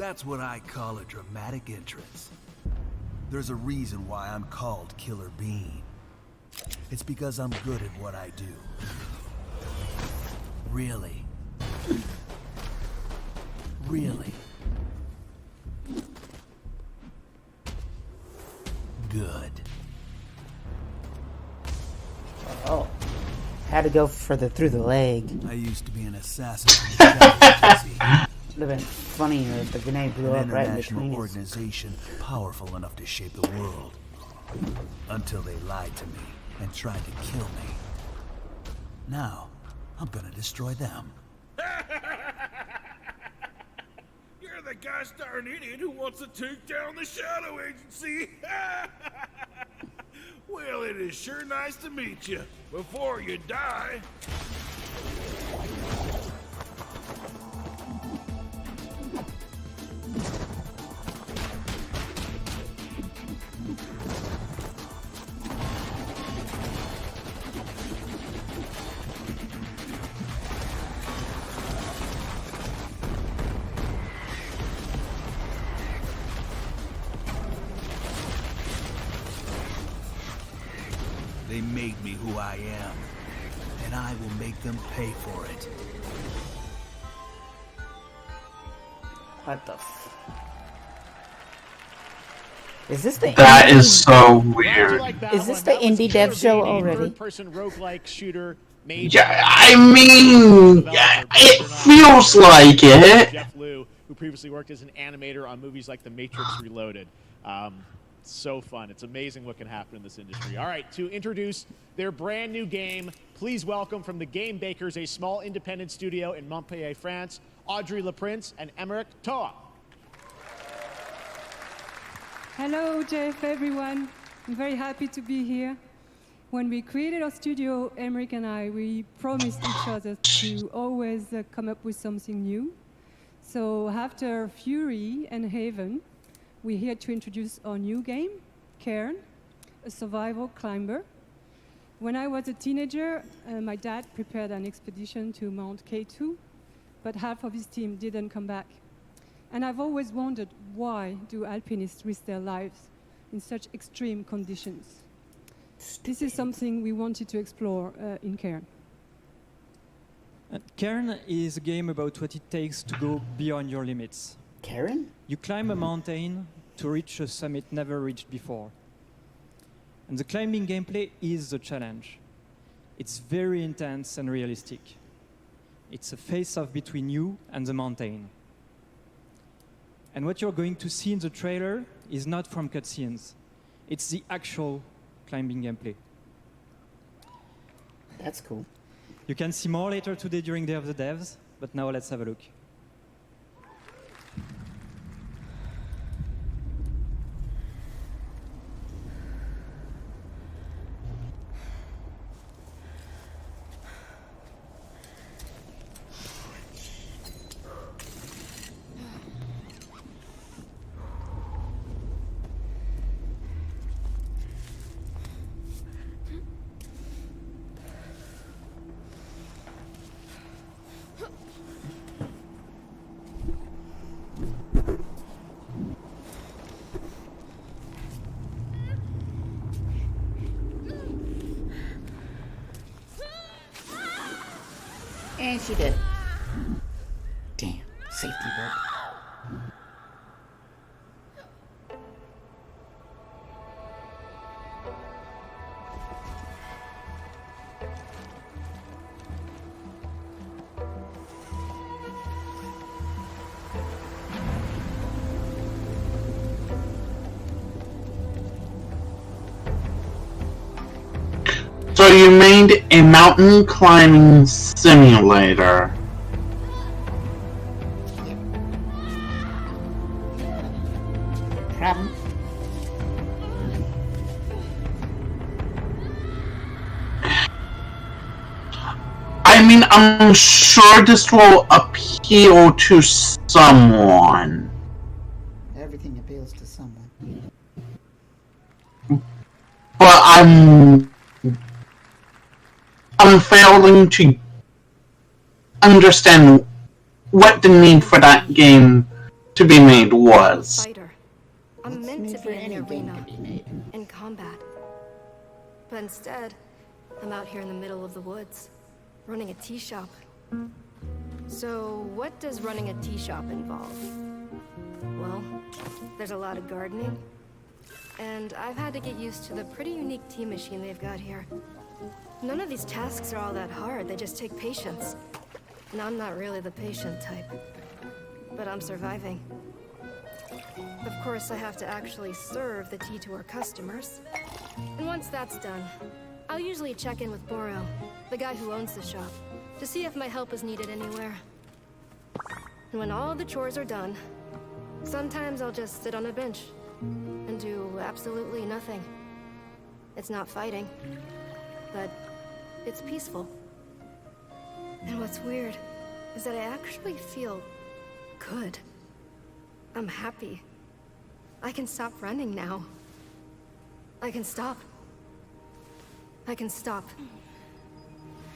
That's what I call a dramatic entrance. There's a reason why I'm called Killer Bean. It's because I'm good at what I do. Really. Really. Good. Oh. Had to go for the through the leg. I used to be an assassin from the shadow agency. Would have been funnier if the grenade blew up right in between An us. organization powerful enough to shape the world. Until they lied to me and tried to kill me. Now, I'm gonna destroy them. You're the gosh darn idiot who wants to take down the Shadow Agency! Well, it is sure nice to meet you. Before you die... They made me who I am, and I will make them pay for it. What the Is this the That indie... is so weird. Is this the indie dev show already? Third-person roguelike shooter made Yeah, I mean, it feels like it. Jeff Liu, who previously worked as an animator on movies like The Matrix Reloaded. So fun. It's amazing what can happen in this industry. All right, to introduce their brand new game, please welcome from the Game Bakers, a small independent studio in Montpellier, France, Audrey Laprince and Emmerich Toa. Hello, Jeff, everyone. I'm very happy to be here. When we created our studio, Emmerich and I, we promised each other to always come up with something new. So after Fury and Haven, we're here to introduce our new game, Cairn, a survival climber. When I was a teenager, my dad prepared an expedition to Mount K2, but half of his team didn't come back. And I've always wondered, why do alpinists risk their lives in such extreme conditions? This is something we wanted to explore in Cairn. Cairn is a game about what it takes to go beyond your limits. Cairn? You climb a mountain to reach a summit never reached before. And the climbing gameplay is the challenge. It's very intense and realistic. It's a face-off between you and the mountain. And what you're going to see in the trailer is not from cutscenes. It's the actual climbing gameplay. That's cool. You can see more later today during Day of the Devs, but now let's have a look. And she did. Damn, safety broke. So you made a mountain climbing simulator. Problem. I mean, I'm sure this will appeal to someone. Everything appeals to someone. But I'm failing to understand what the need for that game to be made was. Fighter. I'm meant to be in the arena, in combat. But instead, I'm out here in the middle of the woods, running a tea shop. So, what does running a tea shop involve? Well, there's a lot of gardening, and I've had to get used to the pretty unique tea machine they've got here. None of these tasks are all that hard, they just take patience. And I'm not really the patient type, but I'm surviving. Of course, I have to actually serve the tea to our customers. And once that's done, I'll usually check in with Boro, the guy who owns the shop, to see if my help is needed anywhere. And when all the chores are done, sometimes I'll just sit on a bench and do absolutely nothing. It's not fighting, but it's peaceful. And what's weird is that I actually feel good. I'm happy. I can stop running now. I can stop. I can stop.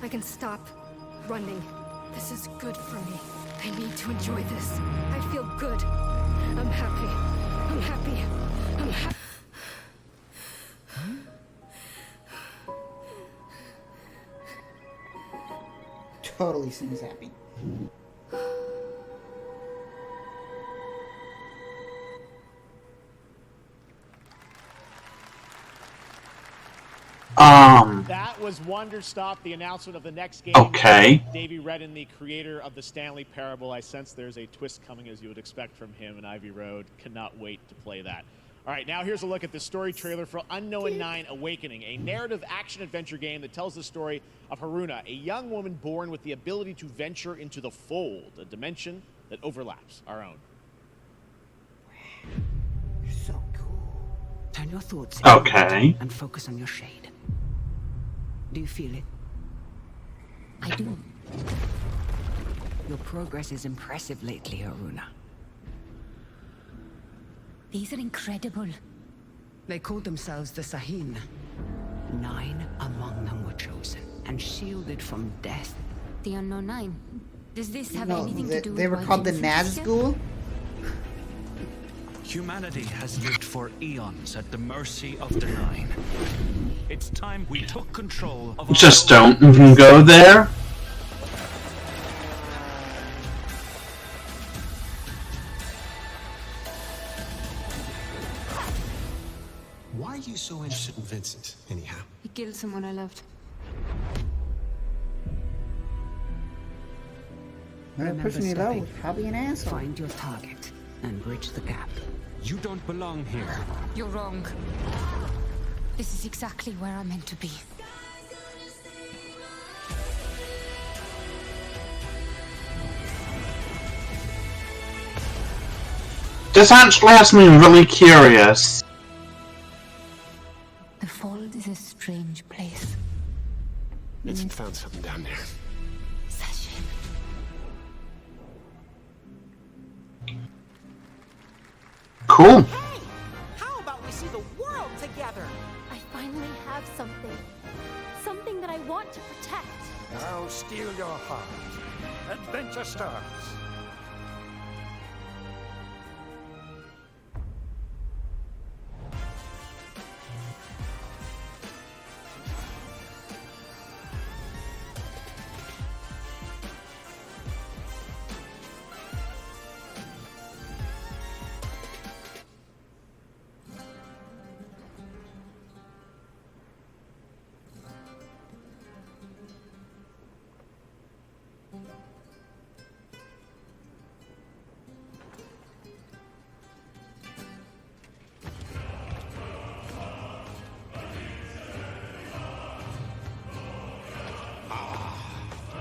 I can stop running. This is good for me. I need to enjoy this. I feel good. I'm happy. I'm happy. I'm happy. Totally seems happy. That was Wonderstop, the announcement of the next game. Okay. Davey Redden, the creator of the Stanley Parable. I sense there's a twist coming, as you would expect from him in Ivy Road. Cannot wait to play that. All right, now here's a look at the story trailer for Unknown 9 Awakening, a narrative action-adventure game that tells the story of Haruna, a young woman born with the ability to venture into the fold, a dimension that overlaps our own. You're so cool. Turn your thoughts Okay. and focus on your shade. Do you feel it? I do. Your progress is impressive lately, Haruna. These are incredible. They called themselves the Sahin. 9 among them were chosen and shielded from death. The Unknown 9. Does this have No, anything they, to do they with were called the Wajid's Nazgul? Humanity has lived for eons at the mercy of the Nine. It's time we took control of our Just don't even go there. Why are you so interested in Vincent, anyhow? He killed someone I loved. The person you love was probably an asshole. Find your target and bridge the gap. You don't belong here. You're wrong. This is exactly where I'm meant to be. This actually has me really curious. The Fold is a strange place. Vincent found something down there. Session. Cool. Hey! How about we see the world together? I finally have something. Something that I want to protect. Now steel your heart. Adventure starts.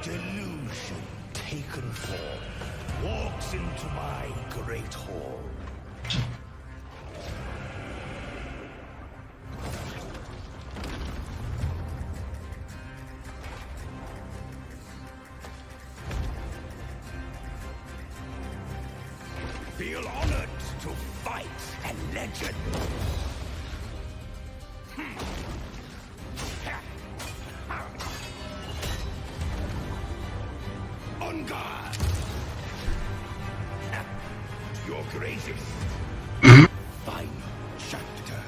Delusion taken form walks into my great hall. Feel honored to fight a legend. On guard! Your crazy. Final chapter.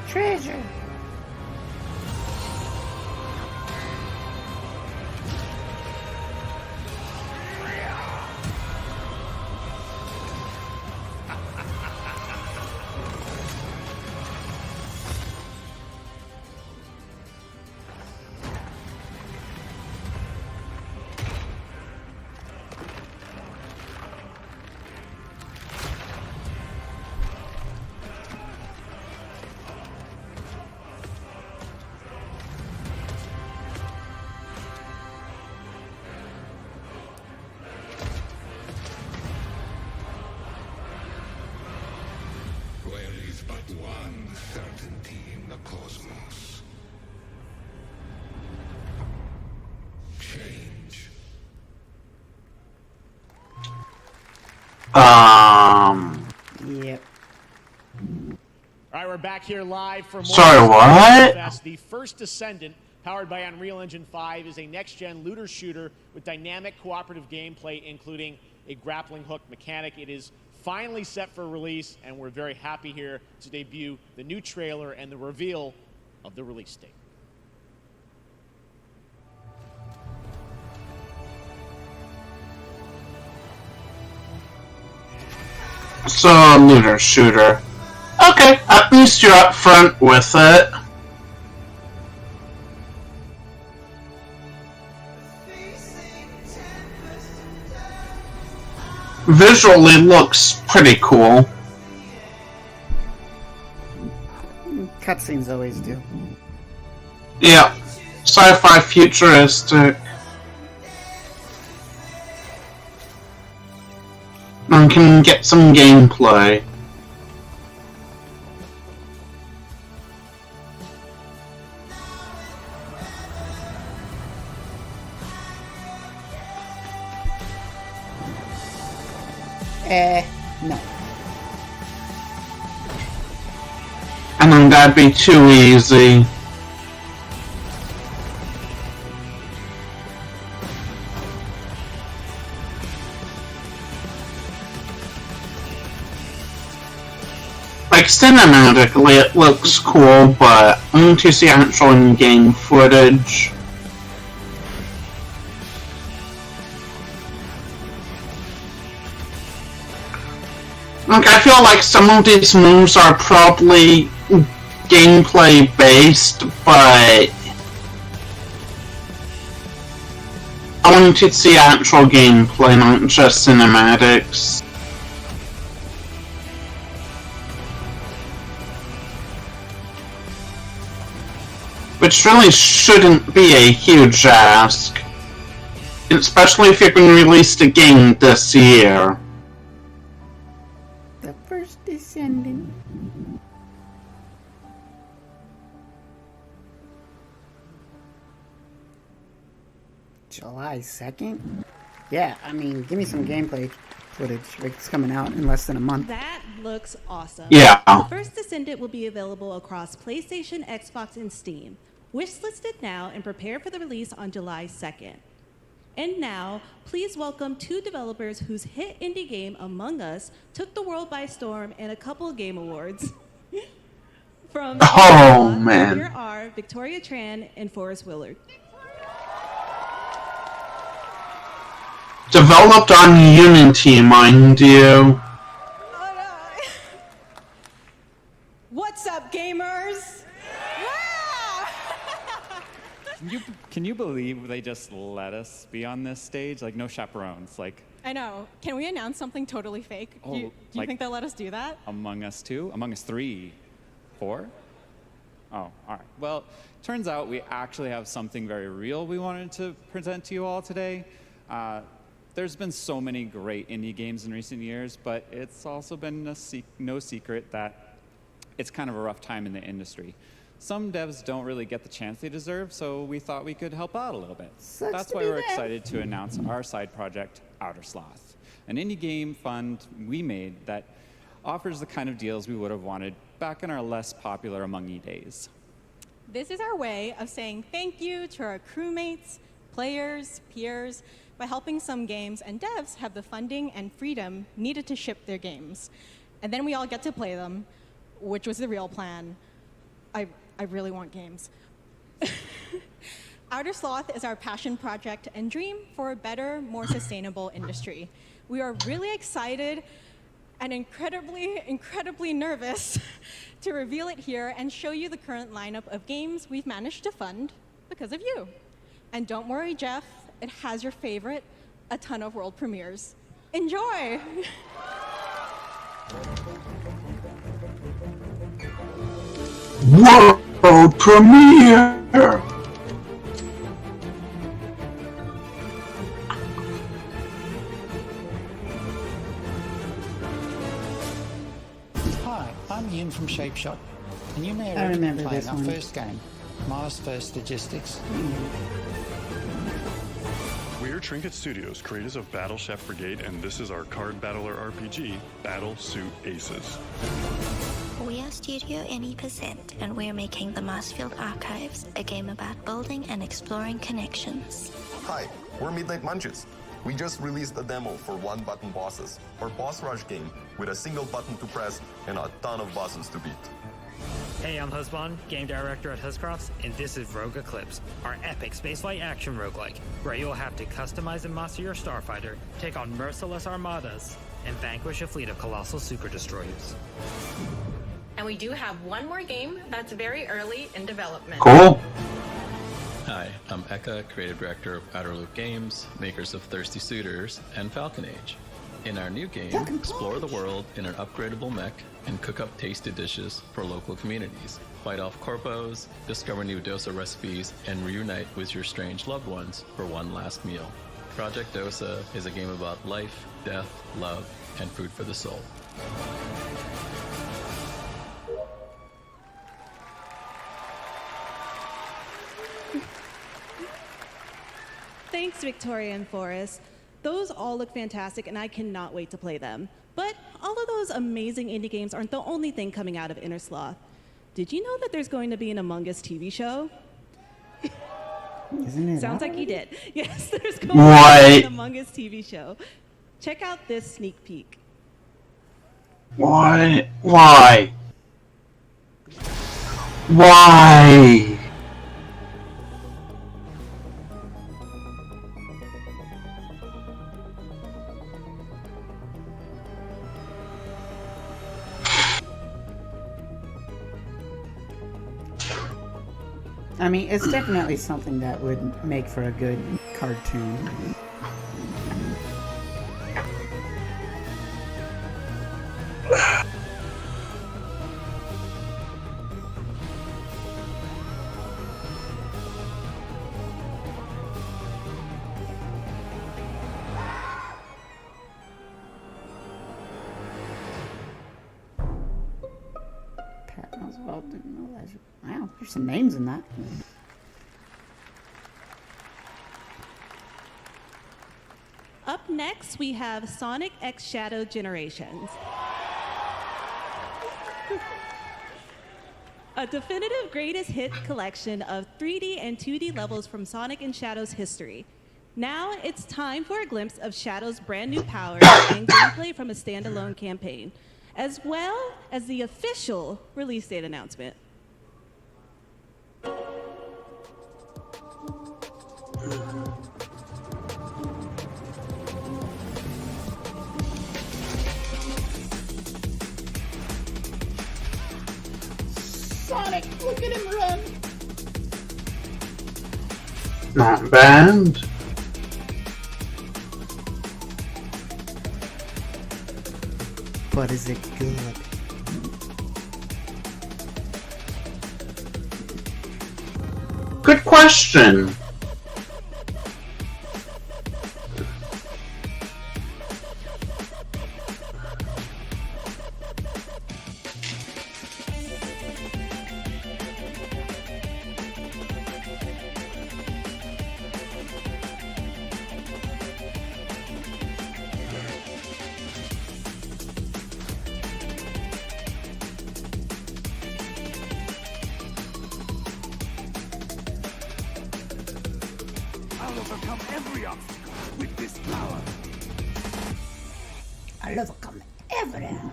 Treasure. There is but one certainty in the cosmos. Change. Yep. All right, we're back here live for more. Sorry, what? Fest. The first Descendant, powered by Unreal Engine 5, is a next-gen looter shooter with dynamic cooperative gameplay, including a grappling hook mechanic. It is finally set for release, and we're very happy here to debut the new trailer and the reveal of the release date. So, looter shooter. Okay, at least you're up front with it. Visually looks pretty cool. Cutscenes always do. Yeah, sci-fi futuristic. And can get some gameplay. No. And then that'd be too easy. Like, cinematically it looks cool, but I want to see actual in-game footage. Like, I feel like some of these moves are probably gameplay based, but I want to see actual gameplay, not just cinematics. Which really shouldn't be a huge ask, especially if you're going to release the game this year. The first Descendant. July 2nd? Yeah, I mean, give me some gameplay footage. It's coming out in less than a month. That looks awesome. Yeah. The first Descendant will be available across PlayStation, Xbox, and Steam. Wishlist it now and prepare for the release on July 2nd. And now, please welcome two developers whose hit indie game, Among Us, took the world by storm in a couple of game awards. From Man. Here are Victoria Tran and Forrest Willard. Developed on Unity, mind you. What's up, gamers? Can you believe they just let us be on this stage? Like, no chaperones. Like, I know. Can we announce something totally fake? Do you like- think they'll let us do that? Among Us 2? Among Us 3? 4? Oh, all right. Well, turns out we actually have something very real we wanted to present to you all today. There's been so many great indie games in recent years, but it's also been no secret that it's kind of a rough time in the industry. Some devs don't really get the chance they deserve, so we thought we could help out a little bit. That's why we're excited to announce our side project, Outer Sloth, an indie game fund we made that offers the kind of deals we would have wanted back in our less popular Among Us days. This is our way of saying thank you to our crewmates, players, peers, by helping some games and devs have the funding and freedom needed to ship their games. And then we all get to play them, which was the real plan. I really want games. Outer Sloth is our passion project and dream for a better, more sustainable industry. We are really excited and incredibly nervous to reveal it here and show you the current lineup of games we've managed to fund because of you. And don't worry, Jeff, it has your favorite, a ton of world premieres. Enjoy! World premiere! Hi, I'm Ian from Shapeshot, and you may I have been remember playing this our one. first game, Mars First Logistics. We're Trinket Studios, creators of Battle Chef Brigade, and this is our card battler RPG, Battle Suit Aces. We are Studio NE%, and we're making the Marsfield Archives, a game about building and exploring connections. Hi, we're Midnight Munches. We just released a demo for one-button bosses, or boss rush game, with a single button to press and a ton of bosses to beat. Hey, I'm Husband, game director at Huscrofts, and this is Rogue Eclipse, our epic spaceflight action roguelike, where you'll have to customize and master your starfighter, take on merciless armadas, and vanquish a fleet of colossal super destroyers. And we do have one more game that's very early in development. Cool. Hi, I'm Eka, creative director of Outer Loop Games, makers of Thirsty Suitors and Falcon Age. In our new game, explore the world in an upgradable mech and cook up tasty dishes for local communities. Fight off corpos, discover new dosa recipes, and reunite with your strange loved ones for one last meal. Project Dosa is a game about life, death, love, and food for the soul. Thanks, Victoria and Forrest. Those all look fantastic, and I cannot wait to play them. But all of those amazing indie games aren't the only thing coming out of Inner Sloth. Did you know that there's going to be an Among Us TV show? Isn't it? Sounds like you did. Yes, there's going to be an Among Us TV show. Check out this sneak peek. Why? Why? Why? I mean, it's definitely something that would make for a good cartoon. Pat Oswalt didn't know that. Wow, there's some names in that. Up next, we have Sonic X Shadow Generations. A definitive greatest hit collection of 3D and 2D levels from Sonic and Shadow's history. Now it's time for a glimpse of Shadow's brand new powers and gameplay from a standalone campaign, as well as the official release date announcement. Sonic, look at him run! Not bad. But is it good? Good question. I'll overcome every obstacle. with this power. I'll overcome everything.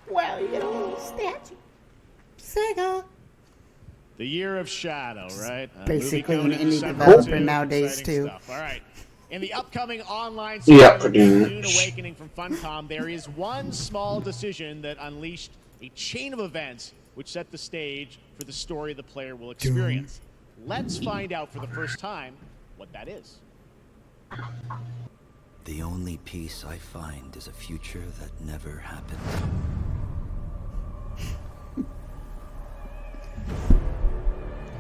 Well, you know, statue. Sega. The Year of Shadow, right? Basically movie an coming in indie December developer too. nowadays, Exciting too. stuff. All right. In the upcoming online Yeah, series, pretty Dune much. Awakening from Funcom, there is one small decision that unleashed a chain of events which set the stage for the story the player will experience. Let's find out for the first time what that is. The only peace I find is a future that never happened.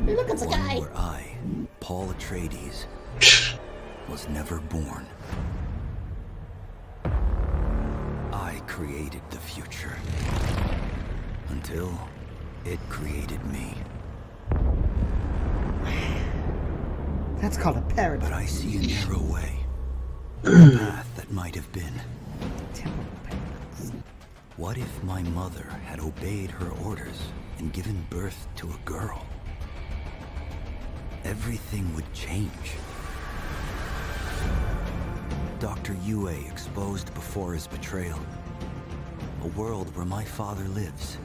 Look at the One guy. where I, Paul Atreides, was never born. I created the future. Until it created me. That's called a paradox. But I see a narrow way. A path that might have been. What if my mother had obeyed her orders and given birth to a girl? Everything would change. Dr. Yue exposed before his betrayal. A world where my father lives.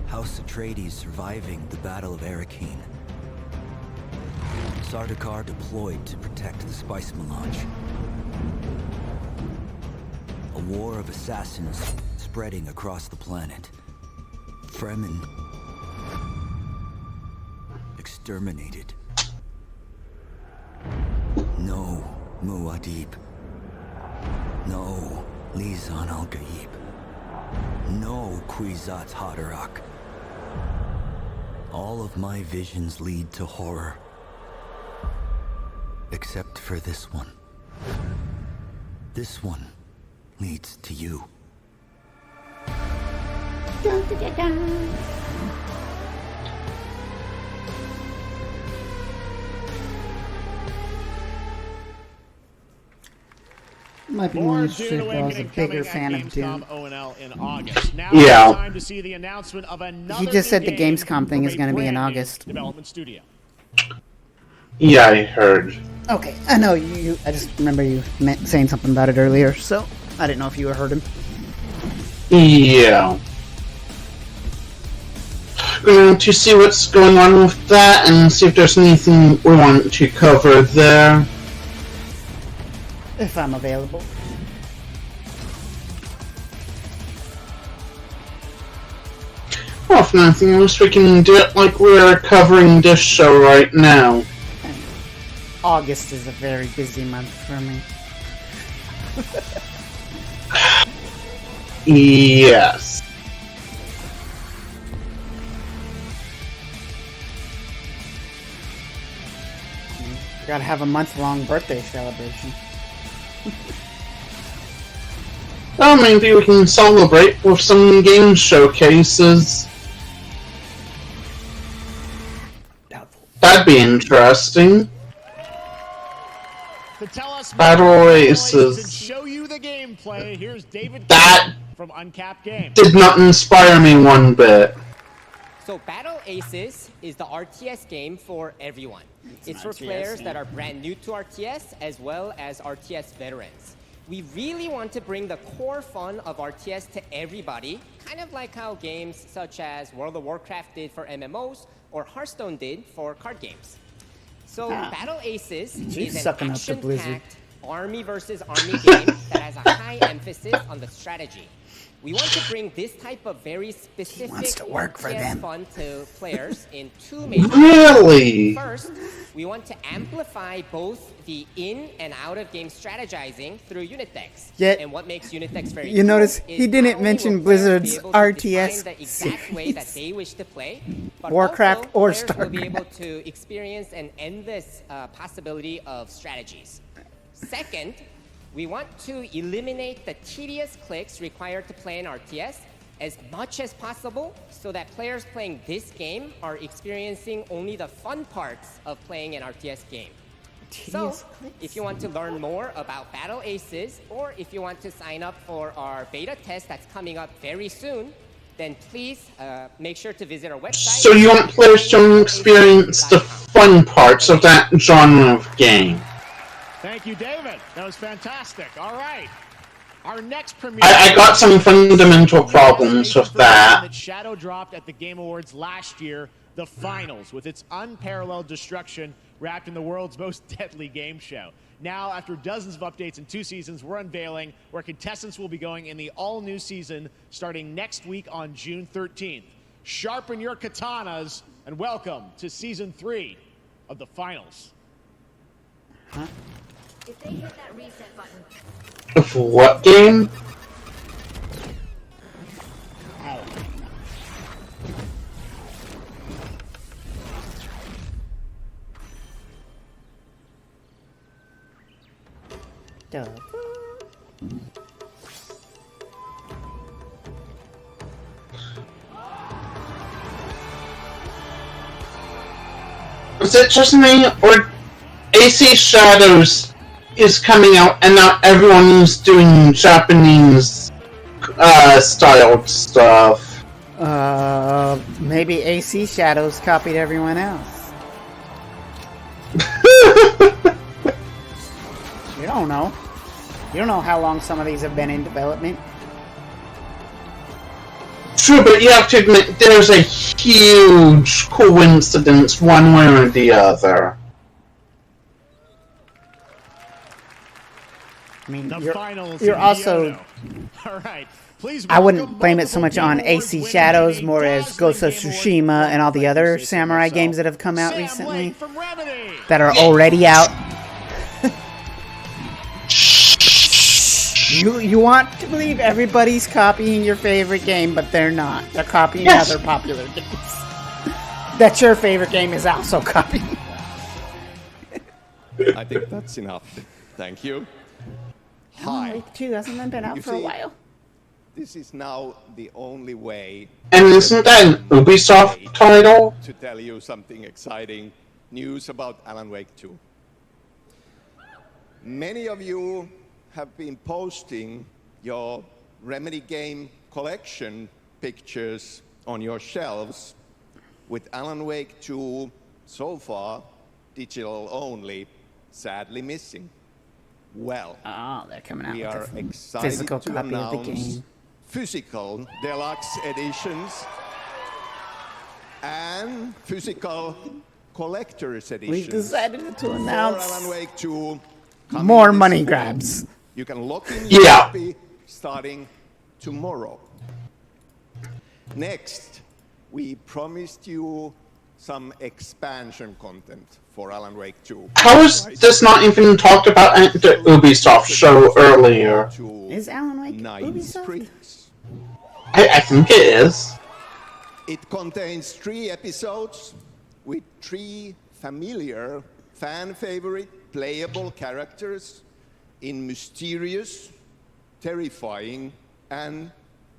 House Atreides surviving the Battle of Arrakeen. Sardaukar deployed to protect the spice melange. A war of assassins spreading across the planet. Fremen exterminated. No Muad'Dib. No Lisan al-Gaib. No Kwisatz Haderach. All of my visions lead to horror. Except for this one. This one leads to you. Might be more interested if I was a bigger fan of Dune. O&L in August. Now Yeah. it's time to see the announcement of another He just said new the game Gamescom thing from is a going to be in brand new August. Development studio. Yeah, I heard. Okay, I know you. I just remember you saying something about it earlier, so I didn't know if you heard him. Yeah. Going to see what's going on with that and see if there's anything we want to cover there. If I'm available. Well, if nothing else, we can do it like we're covering this show right now. August is a very busy month for me. Yes. Gotta have a month-long birthday celebration. Well, maybe we can celebrate with some game showcases. That'd be interesting. To tell us Battle and Aces. show you the gameplay, here's David That from Uncapped Games. did not inspire me one bit. So Battle Aces is the RTS game for everyone. It's for RTS, players yeah. that are brand new to RTS as well as RTS veterans. We really want to bring the core fun of RTS to everybody, kind of like how games such as World of Warcraft did for MMOs or Hearthstone did for card games. So Battle Aces She's is an sucking up to Blizzard. action-packed army versus army game that has a high emphasis on the strategy. We want to bring this type of very specific wants to work for RTS them. fun to players in two major ways. Really? First, we want to amplify both the in and out of game strategizing through unit decks. Yet, and what makes unit decks very you cool notice is he not didn't only mention will players Blizzard's be able to define RTS the exact way that series. they wish to play, but Warcraft also or players will be able Starcraft. to experience an endless possibility of strategies. Second, we want to eliminate the tedious clicks required to play an RTS as much as possible so that players playing this game are experiencing only the fun parts of playing an RTS game. So, if you want to learn more about Battle Aces, or if you want to sign up for our beta test that's coming up very soon, then please make sure to visit our website. So you want players to experience the fun parts of that genre of game. Thank you, David. That was fantastic. All right. Our next premiere. I got some fundamental problems with that. Shadow dropped at the Game Awards last year, the finals, with its unparalleled destruction wrapped in the world's most deadly game show. Now, after dozens of updates in 2 seasons, we're unveiling where contestants will be going in the all-new season starting next week on June 13th. Sharpen your katanas and welcome to Season 3 of the finals. If they hit that reset button. Of what game? Duh. Is it just me, or AC Shadows is coming out and now everyone's doing Japanese styled stuff? Maybe AC Shadows copied everyone else. You don't know. You don't know how long some of these have been in development. True, but you have to admit there's a huge coincidence one way or the other. I mean, finals you're also... All right. Please, I wouldn't blame it so much on AC Shadows, more as Ghost of Tsushima and all the other samurai games that have come out recently that are already out. You want to believe everybody's copying your favorite game, but they're not. They're copying other popular games that your favorite game is also copying. I think that's enough. Thank you. Alan Wake 2 hasn't been out for a while. This is now the only way. And isn't that an Ubisoft title? To tell you something exciting news about Alan Wake 2. Many of you have been posting your Remedy game collection pictures on your shelves with Alan Wake 2 so far digital only, sadly missing. Well, they're coming out we with are a excited physical to copy of the announce game. physical deluxe editions and physical collector's editions. We've decided to announce for Alan Wake 2 more money grabs. You can lock in your copy starting tomorrow. Next, we promised you some expansion content for Alan Wake 2. How is this not even talked about at the Ubisoft show earlier? Is Alan Wake Ubisoft? I think it is. It contains 3 episodes with 3 familiar, fan-favorite, playable characters in mysterious, terrifying, and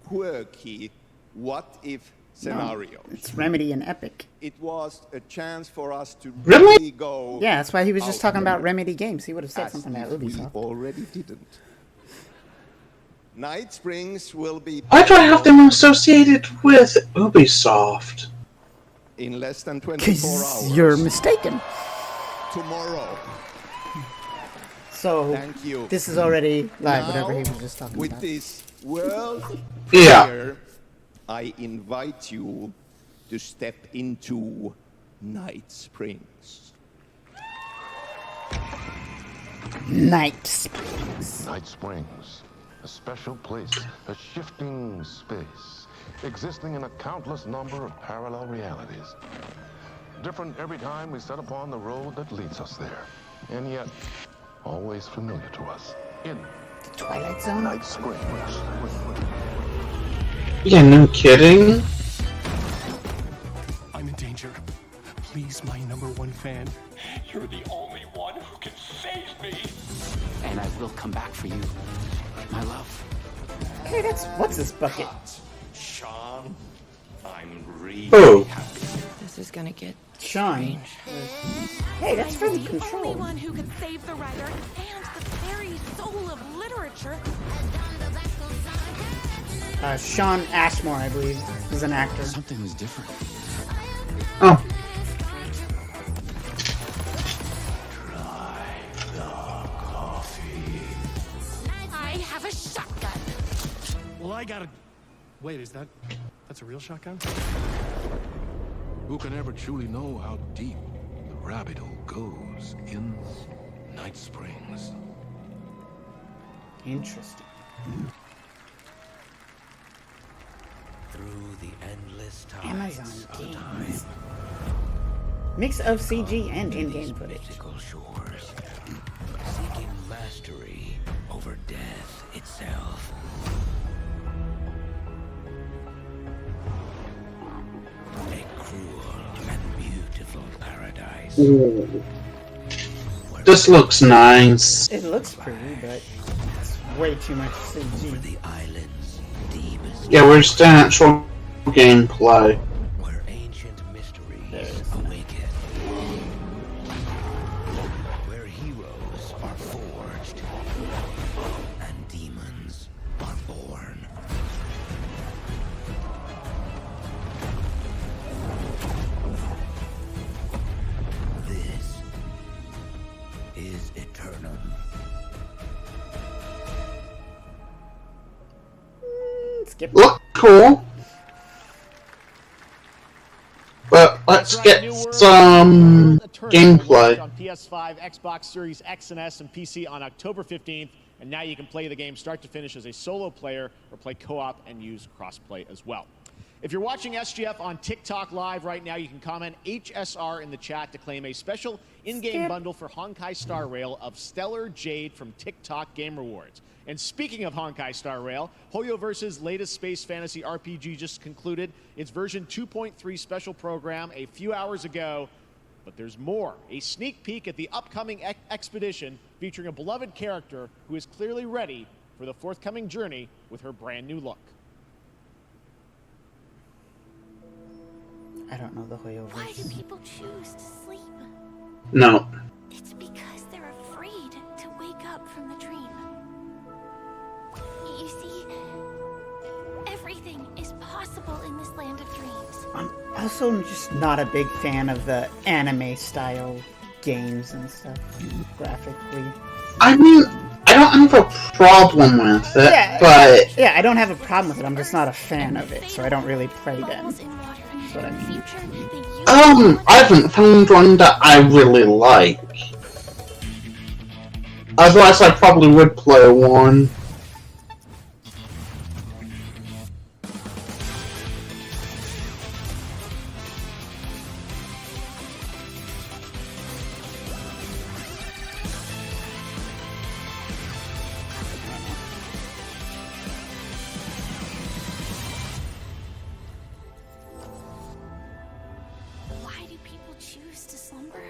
quirky what-if scenarios. It's Remedy and Epic. It was a chance for us to Really? really go. Yeah, that's why he was just out talking about there Remedy games. He would have said as something about if we Ubisoft. already didn't. Night Springs will be. Why do I have them associated with Ubisoft? In less than 24 hours. You're mistaken. Tomorrow. So, Thank you. this is already live, Now, whatever he was just talking with about. this world Yeah. premiere, I invite you to step into Night Springs. Night Springs. Night Springs, a special place, a shifting space, existing in a countless number of parallel realities. Different every time we set upon the road that leads us there, and yet always familiar to us. In the Twilight Zone? Night Springs. Yeah, no kidding. I'm in danger. Please, my #1 fan. You're the only one who can save me. And I will come back for you, my love. Hey, what's this bucket? Sean, I'm really happy. This is gonna get Sean. Hey, that's I'm really the control. only one who could save the writer and the very soul of literature. Sean Ashmore, I believe, is an actor. Something was different. Oh. I have a shotgun. Well, I gotta... Wait, that's a real shotgun? Who can ever truly know how deep the rabbit hole goes in Night Springs? Interesting. Through the endless tides Amazon of Games. time. Mix of CG and in-game footage. Shores, seeking mastery over death itself. A cruel and beautiful paradise. Ooh. This looks nice. It looks pretty, but it's way too much CG. The island's deepest. Yeah, where's the actual gameplay? Where ancient mysteries awaken. Where heroes are forged and demons are born. This is Eternum. Skip. Look cool. But let's get some gameplay. On PS5, Xbox Series X and S, and PC on October 15th. And now you can play the game start to finish as a solo player or play co-op and use crossplay as well. If you're watching SGF on TikTok Live right now, you can comment HSR in the chat to claim a special in-game bundle for Honkai Star Rail of Stellar Jade from TikTok Game Rewards. And speaking of Honkai Star Rail, Hoyoverse's latest space fantasy RPG just concluded its version 2.3 special program a few hours ago. But there's more. A sneak peek at the upcoming expedition featuring a beloved character who is clearly ready for the forthcoming journey with her brand new look. I don't know the Hoyoverse. Why do people choose to sleep? No. It's because they're afraid to wake up from the dream. You see, everything is possible in this land of dreams. I'm also just not a big fan of the anime style games and stuff, graphically. I mean, I don't have a problem with it, but... Yeah, I don't have a problem with it, I'm just not a fan of it, so I don't really play them. That's what I mean. I haven't found one that I really like. Otherwise, I probably would play one. Why do people choose to slumber?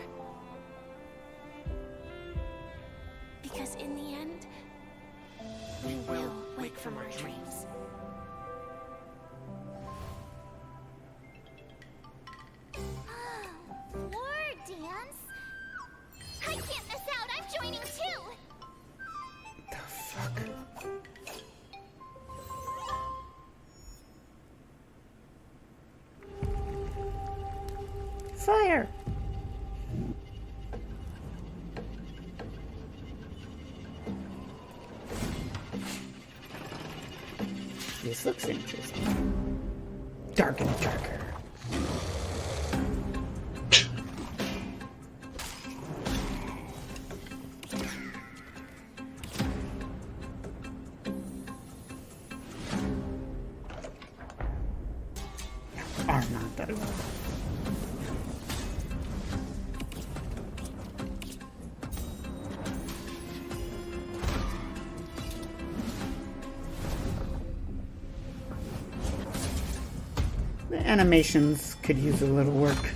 Because in the end, we will wake from our dreams. War dance? I can't miss out. I'm joining too. The fuck? Fire! This looks interesting. Dark and darker. Are not that well. The animations could use a little work.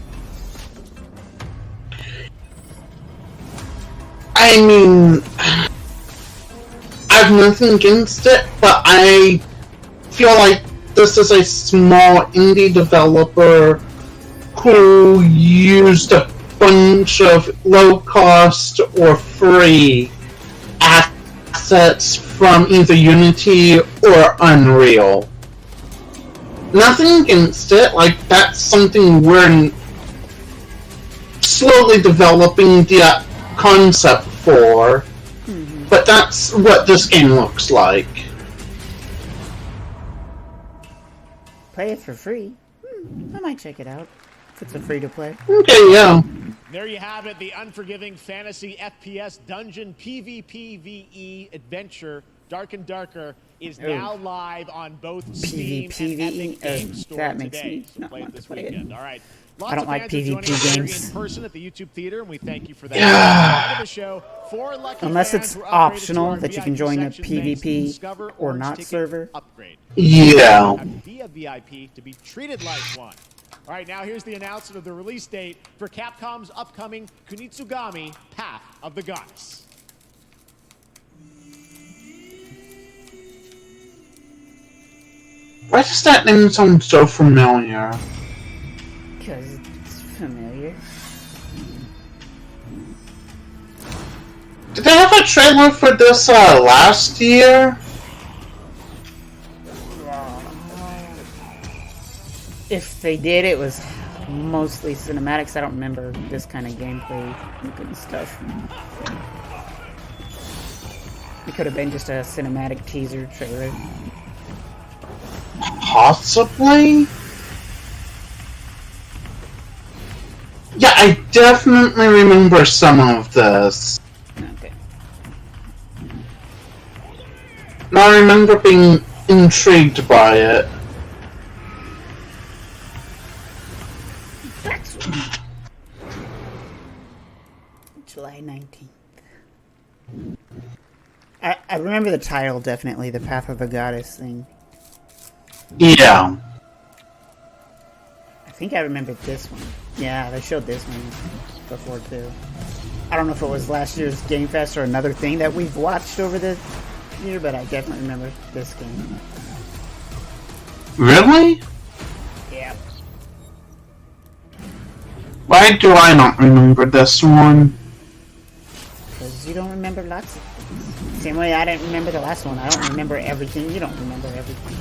I mean, I've nothing against it, but I feel like this is a small indie developer who used a bunch of low-cost or free assets from either Unity or Unreal. nothing against it. Like, that's something we're slowly developing the concept for. But that's what this game looks like. Play it for free. I might check it out if it's a free to play. Okay, yeah. There you have it, the unforgiving fantasy FPS dungeon PvPvE adventure Dark and Darker is now live on both Steam and Epic Games Store that makes today. me not want to this play weekend. it. All right. I don't like PvP games. In person at the YouTube theater, and we thank you for that. End of the show. Unless it's optional that you can join a PvP or not server. Upgrade. Yeah. Be a VIP to be treated like one. All right, now here's the announcement of the release date for Capcom's upcoming Kunitsugami Path of the Goddess. Why does that name sound so familiar? Because it's familiar. Did they have a trailer for this last year? If they did, it was mostly cinematics. I don't remember this kind of gameplay and stuff. It could have been just a cinematic teaser trailer. Possibly? Yeah, I definitely remember some of this. Okay. And I remember being intrigued by it. July 19th. I remember the title, definitely, the Path of the Goddess thing. Yeah. I think I remembered this one. Yeah, they showed this one before, too. I don't know if it was last year's Game Fest or another thing that we've watched over the year, but I definitely remember this game. Really? Yeah. Why do I not remember this one? Because you don't remember lots of things. Same way I didn't remember the last one. I don't remember everything. You don't remember everything.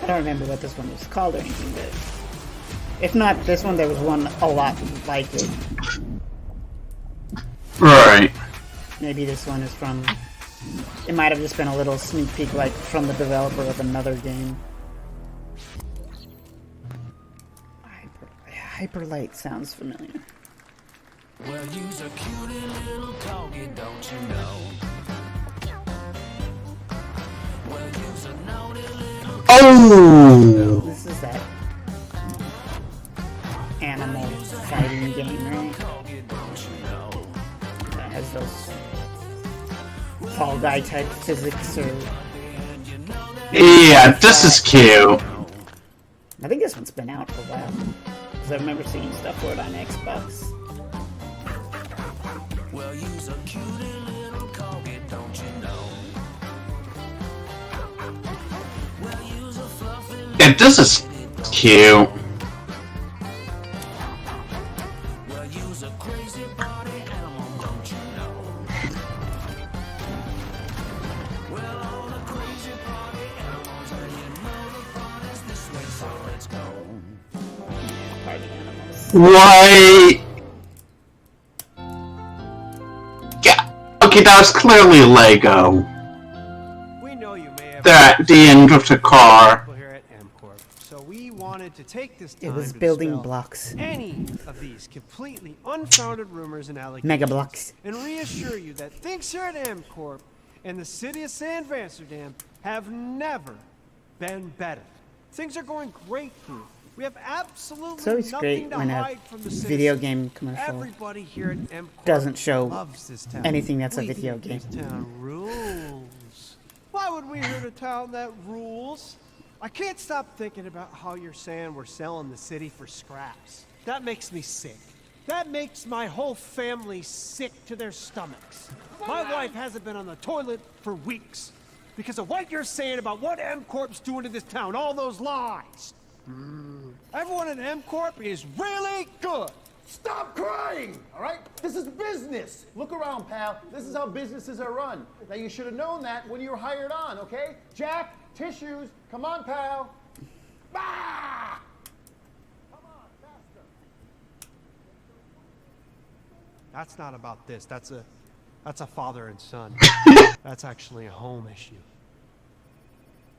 I don't remember what this one was called or anything, but if not this one, there was one a lot like it. Right. Maybe this one is from... It might have just been a little sneak peek, like, from the developer of another game. Hyperlight sounds familiar. Well, you's a cutie little corgi, don't you know? Well, you's a naughty little... Oh! This is that animal fighting game, right? That has those Fall Guy type physics, or... Yeah, this is cute. I think this one's been out for a while. Because I remember seeing stuff for it on Xbox. Well, you's a cutie little corgi, don't you know? Well, you's a fluffy little... Yeah, this is cute. Well, you's a crazy party animal, don't you know? Well, all the crazy party animals, and you know the party's this way, so let's go. Party animals. Why? Yeah. Okay, that was clearly Lego. We know you may have That the end of the car. people here at MCorp, so we wanted to take this time It was to building dispel blocks. any of these completely unfounded rumors and allegations. Mega blocks. And reassure you that things here at MCorp and the city of San Amsterdam have never been better. Things are going great here. We have absolutely It's always nothing great to when a hide from the video citizens. game commercial Everybody here at MCorp doesn't show loves this town. anything that's a We video think game. This town rules. Why would we hurt a town that rules? I can't stop thinking about how you're saying we're selling the city for scraps. That makes me sick. That makes my whole family sick to their stomachs. My wife hasn't been on the toilet for weeks because of what you're saying about what MCorp's doing to this town, all those lies. Everyone at MCorp is really good. Stop crying, all right? This is business. Look around, pal. This is how businesses are run. Now, you should have known that when you were hired on, okay? Jack, tissues. Come on, pal. Ah! Come on, faster. That's not about this. That's a father and son. That's actually a home issue.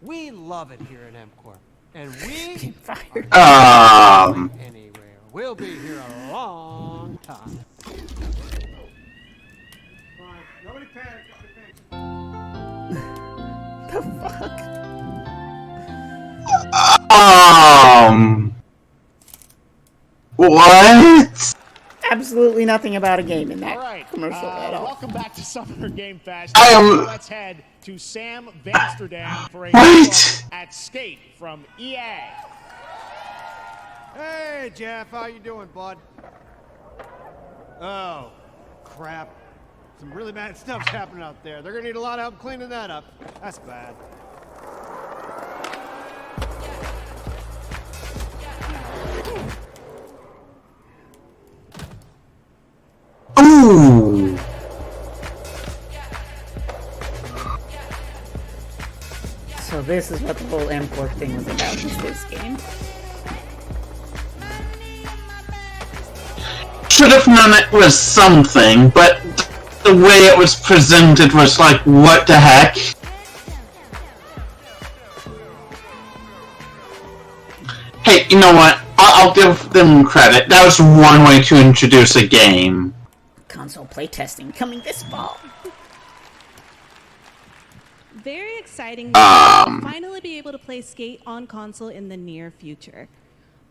We love it here at MCorp. And we are not going anywhere. We'll be here a long time. Fine. Nobody panic. The fuck? What? Absolutely nothing about a game in that All right. commercial at all. Welcome back to Summer Game Fest. I am- Let's head to Sam Vansterdam for a What? look at Skate from EA. Hey, Jeff. How you doing, bud? Oh, crap. Some really bad stuff's happening out there. They're gonna need a lot of help cleaning that up. That's bad. Ooh. So this is what the whole MCorp thing was about, is this game. Should have known it was something, but the way it was presented was like, what the heck? Hey, you know what? I'll give them credit. That was one way to introduce a game. Console playtesting coming this fall. Very exciting. We'll finally be able to play Skate on console in the near future.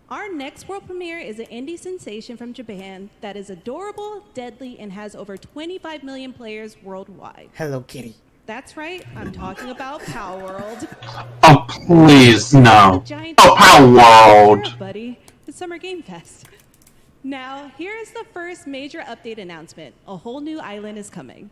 Our next world premiere is an indie sensation from Japan that is adorable, deadly, and has over 25 million players worldwide. Hello Kitty. That's right, I'm talking about Power World. Oh, please, no. Giant Oh, Power World. Buddy, it's Summer Game Fest. Now, here is the first major update announcement. A whole new island is coming.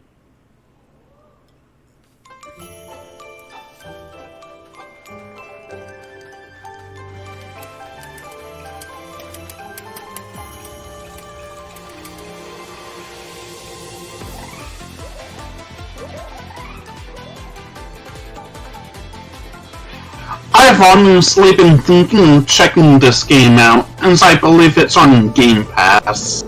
I've honestly been thinking of checking this game out, as I believe it's on Game Pass.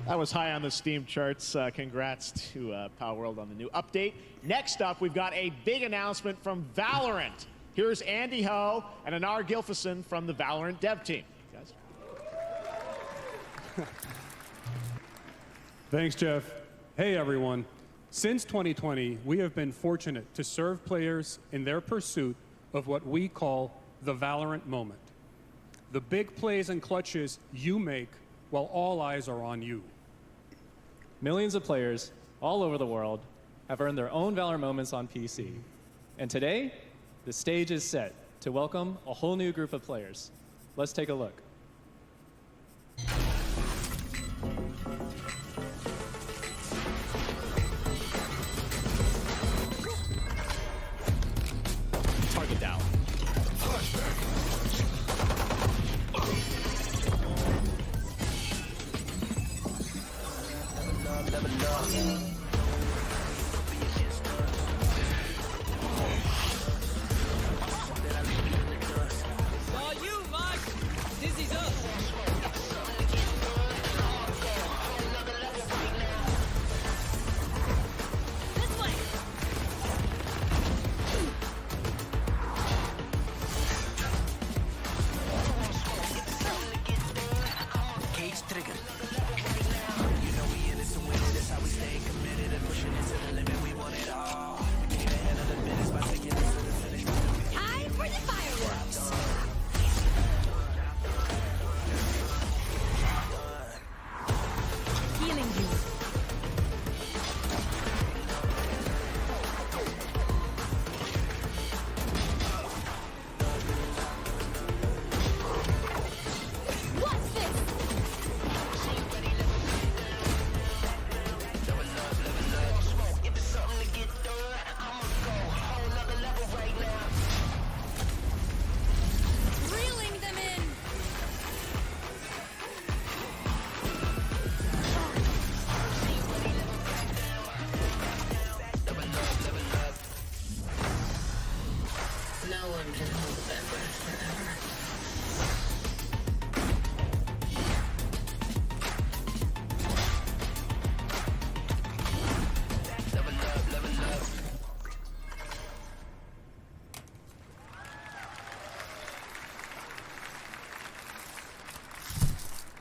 That was high on the Steam charts. Congrats to Power World on the new update. Next up, we've got a big announcement from Valorant. Here's Andy Ho and Anar Gilfison from the Valorant dev team. Guys. Thanks, Jeff. Hey, everyone. Since 2020, we have been fortunate to serve players in their pursuit of what we call the Valorant moment. The big plays and clutches you make while all eyes are on you. Millions of players all over the world have earned their own Valorant moments on PC. And today, the stage is set to welcome a whole new group of players. Let's take a look. Target down.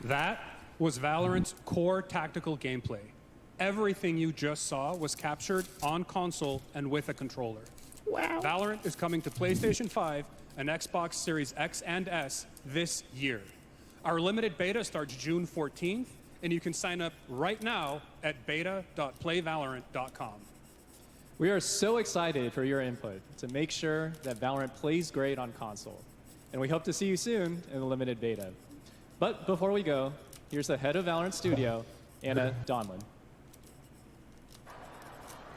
That was Valorant's core tactical gameplay. Everything you just saw was captured on console and with a controller. Wow. Valorant is coming to PlayStation 5 and Xbox Series X and S this year. Our limited beta starts June 14th, and you can sign up right now at beta.playvalorant.com. We are so excited for your input to make sure that Valorant plays great on console. And we hope to see you soon in the limited beta. But before we go, here's the head of Valorant Studio, Anna Donlin.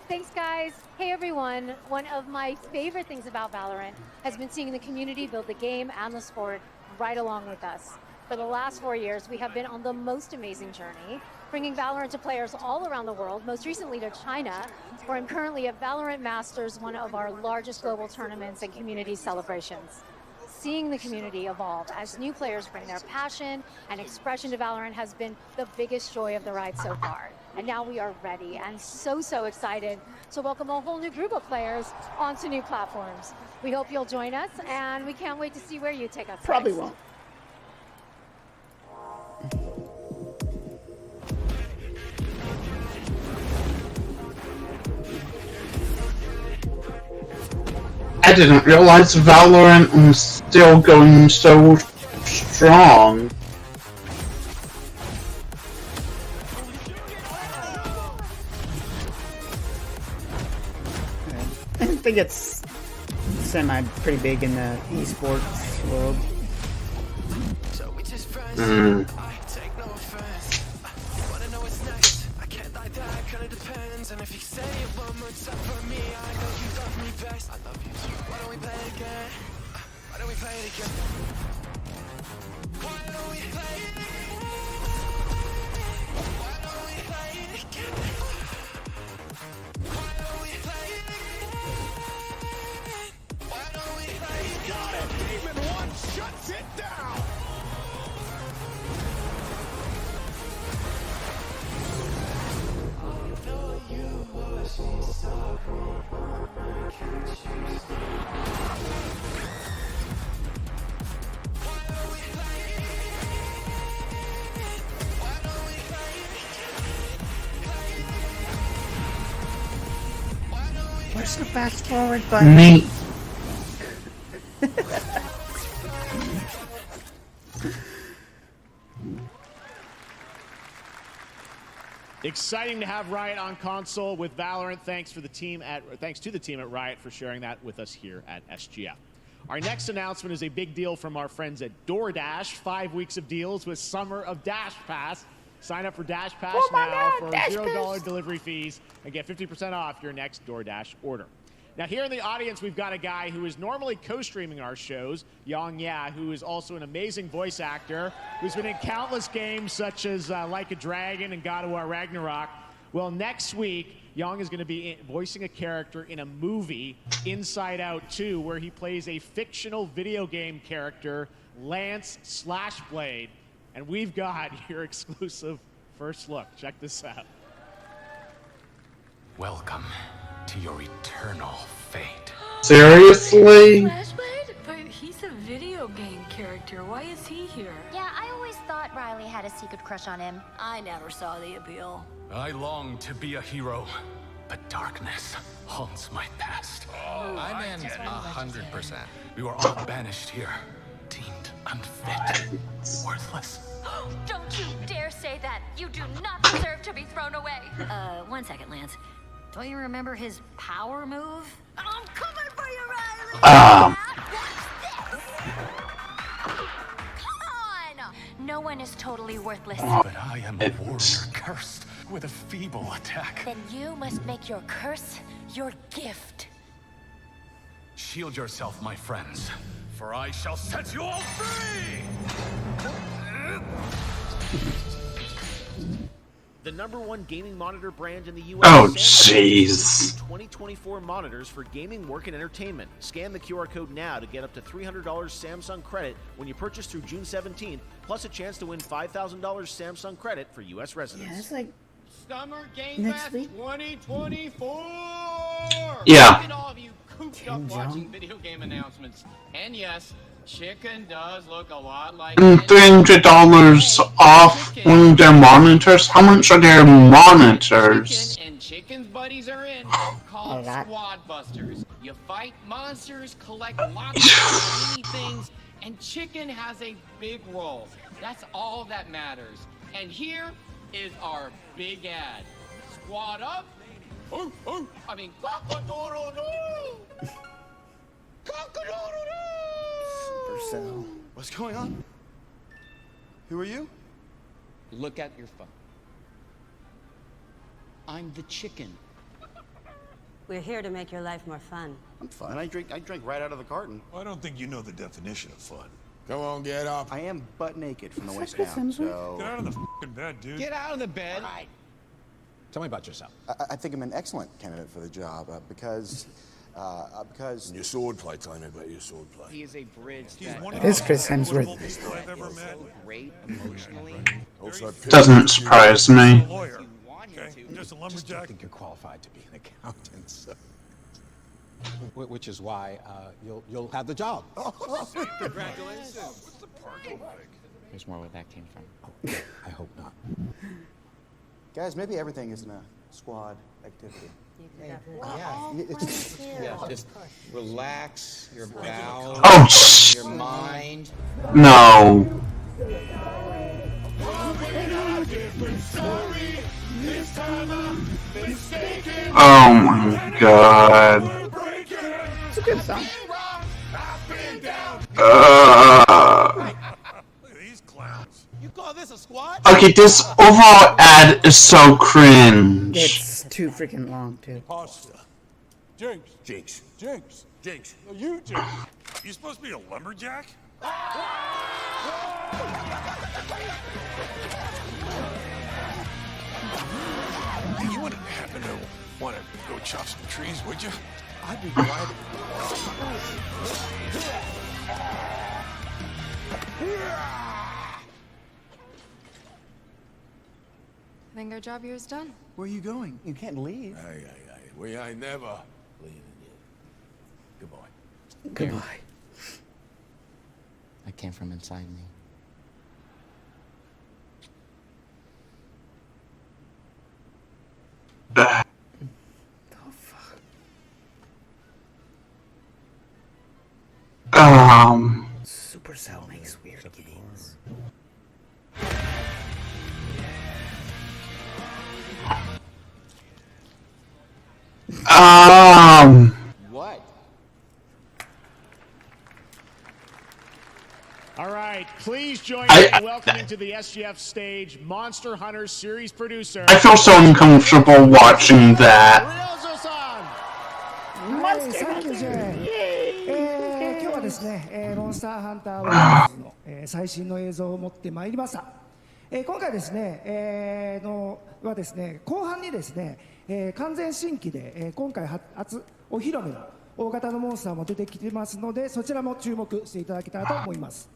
Thanks, guys. Hey, everyone. One of my favorite things about Valorant has been seeing the community build the game and the sport right along with us. For the last 4 years, we have been on the most amazing journey, bringing Valorant to players all around the world, most recently to China, where I'm currently at Valorant Masters, one of our largest global tournaments and community celebrations. Seeing the community evolve as new players bring their passion and expression to Valorant has been the biggest joy of the ride so far. And now we are ready and so excited to welcome a whole new group of players onto new platforms. We hope you'll join us, and we can't wait to see where you take us. Probably next. won't. I didn't realize Valorant was still going so strong. I think it's pretty big in the esports world. And if you say it one more time for me, I know you love me best. I love you too. Why don't we play it again? Why don't we play it again? Why don't we play it again? Why don't we play it again? Why don't we play it again? Why don't we play it again? Got it! Demon 1 shuts it down! Where's the fast forward button? Me. Exciting to have Riot on console with Valorant. Thanks to the team at Riot for sharing that with us here at SGF. Our next announcement is a big deal from our friends at DoorDash. 5 weeks of deals with Summer of Dash Pass. Sign up for Dash Pass now for $0 delivery fees and get 50% off your next DoorDash order. Now, here in the audience, we've got a guy who is normally co-streaming our shows, Yang Ya, who is also an amazing voice actor, who's been in countless games such as Like a Dragon and God of War Ragnarok. Well, next week, Yang is going to be voicing a character in a movie, Inside Out 2, where he plays a fictional video game character, Lance Slashblade. And we've got your exclusive first look. Check this out. Welcome to your eternal fate. Seriously? Flashblade? But he's a video game character. Why is he here? Yeah, I always thought Riley had a secret crush on him. I never saw the appeal. I long to be a hero, but darkness haunts my past. I'm in 100%. We were all banished here, deemed unfit, worthless. Don't you dare say that! You do not deserve to be thrown away! 1 second, Lance. Don't you remember his power move? I'm coming for you, Riley! Come on! No one is totally worthless. But I am a warrior cursed with a feeble attack. Then you must make your curse your gift. Shield yourself, my friends, for I shall set you all free! The #1 gaming monitor brand in the U.S. Oh, jeez. 2024 monitors for gaming, work, and entertainment. Scan the QR code now to get up to $300 Samsung credit when you purchase through June 17th, plus a chance to win $5,000 Samsung credit for U.S. residents. Yeah, it's like Summer Game next Fest week. 2024! Yeah. Look at all of you cooped up watching video game announcements. And yes, Chicken does look a lot like And $300 off one of their monitors? How much are their monitors? and Chicken's buddies are in called Squad Busters. You fight monsters, collect lots of tiny things, and Chicken has a big role. That's all that matters. And here is our big ad. Squad up. I mean, cock-a-doodle-doo! Cock-a-doodle-doo! Supercell. What's going on? Who are you? Look at your phone. I'm the Chicken. We're here to make your life more fun. I'm fine. I drink right out of the carton. I don't think you know the definition of fun. Come on, get up. I am butt naked from the waist Chris down, Hemsworth? so... Get out of the f***ing bed, dude. Get out of the bed. Tell me about yourself. I think I'm an excellent candidate for the job because... Your swordplay, tell me about your swordplay. He is a bridge It is Chris Hemsworth. so great emotionally. Doesn't surprise me. Just a lumberjack. I think you're qualified to be an accountant, so... Which is why you'll have the job. Congratulations. What's the parking like? There's more where that came from. I hope not. Guys, maybe everything isn't a squad activity. Just relax your bowels, Oh, your mind. No. Oh my god. It's a good song. These clowns. You call this a squad? Okay, this overall ad is so cringe. It's too freaking long, too. Pasta. Jinx. Jinx. Jinx. Jinx. No, you, Jinx. You supposed to be a lumberjack? You wouldn't happen to want to go chop some trees, would you? I'd be delighted. I think our job here is done. Where are you going? You can't leave. Aye. We ain't never leaving you. Goodbye. Goodbye. That came from inside me. Supercell makes weird games. What? All right, please join me in welcoming to the SGF stage Monster Hunter series producer. I feel so uncomfortable watching that. はい、サンキュージェ今日はですね、モンスターハンターワールドの、最新の映像を持ってまいりました。今回ですね、はですね、後半にですね、完全新規で、今回初お披露目の大型のモンスターも出てきてますので、そちらも注目していただけたらと思います。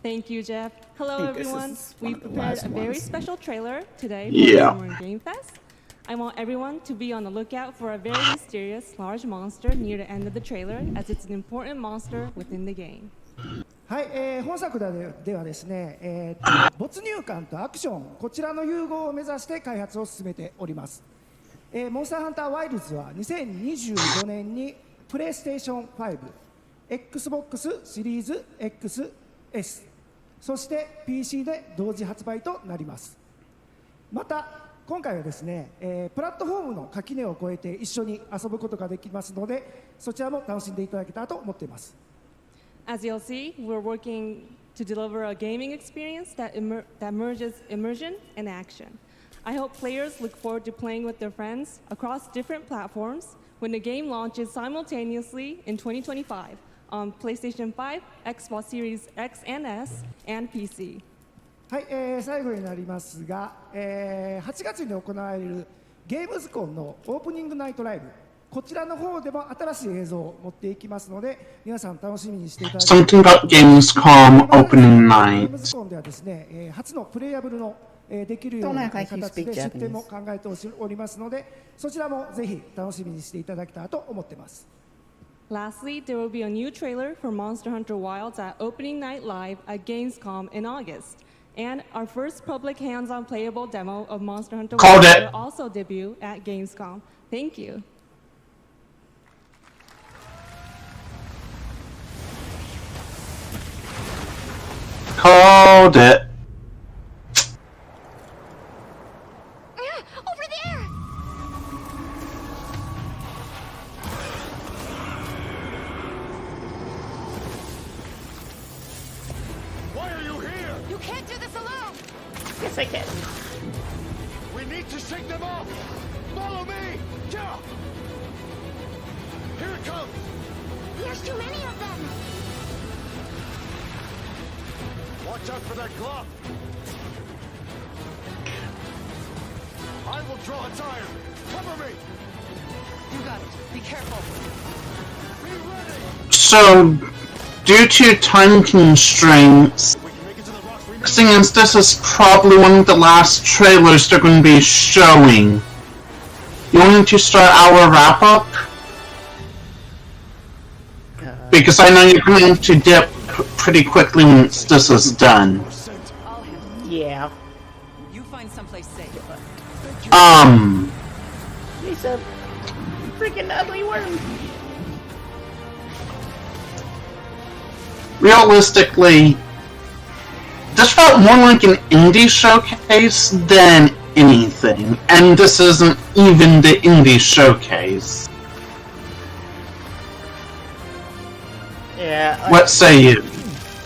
Thank you, Jeff. Hello, I think this everyone. is one We've of the prepared last a very ones. special trailer today for Yeah. Summer Game Fest. I want everyone to be on the lookout for a very mysterious large monster near the end of the trailer, as it's an important monster within the game. はい、本作ではですね、没入感とアクション、こちらの融合を目指して開発を進めております。モンスターハンターワイルズは2025年にプレイステーション5、Xbox シリーズ XS、そして PC で同時発売となります。また今回はですね、プラットフォームの垣根を越えて一緒に遊ぶことができますので、そちらも楽しんでいただけたらと思っています。As you'll see, we're working to deliver a gaming experience that merges immersion and action. I hope players look forward to playing with their friends across different platforms when the game launches simultaneously in 2025 on PlayStation 5, Xbox Series X and S, and PC. はい、最後になりますが、8月に行われるゲームズコンのオープニングナイトライブ、こちらの方でも新しい映像を持っていきますので、皆さん楽しみにしていただきたい。 Something about Gamescom opening ゲーム night. ズコンではですね、初のプレイヤブルのできるような形で出展も考えておりますので、そちらもぜひ楽しみにしていただけたらと思っています。Lastly, there will be a new trailer for Monster Hunter Wilds at opening night live at Gamescom in August. And our first public hands-on playable demo of Monster Hunter Called Wilds it. will also debut at Gamescom. Thank you. Called it. Over there! Why are you here? You can't do this alone! Yes, I can. We need to shake them off! Follow me! Yeah! Here it comes! There's too many of them! Watch out for that glove! I will draw its iron! Cover me! You got it. Be careful. Be ready! So, due to time constraints, seeing as this is probably one of the last trailers they're going to be showing, you want to start our wrap-up? Because I know you're going to dip pretty quickly once this is done. Yeah. You find someplace safe. He's a freaking ugly worm. Realistically, this felt more like an indie showcase than anything, and this isn't even the indie showcase. Yeah. What say you?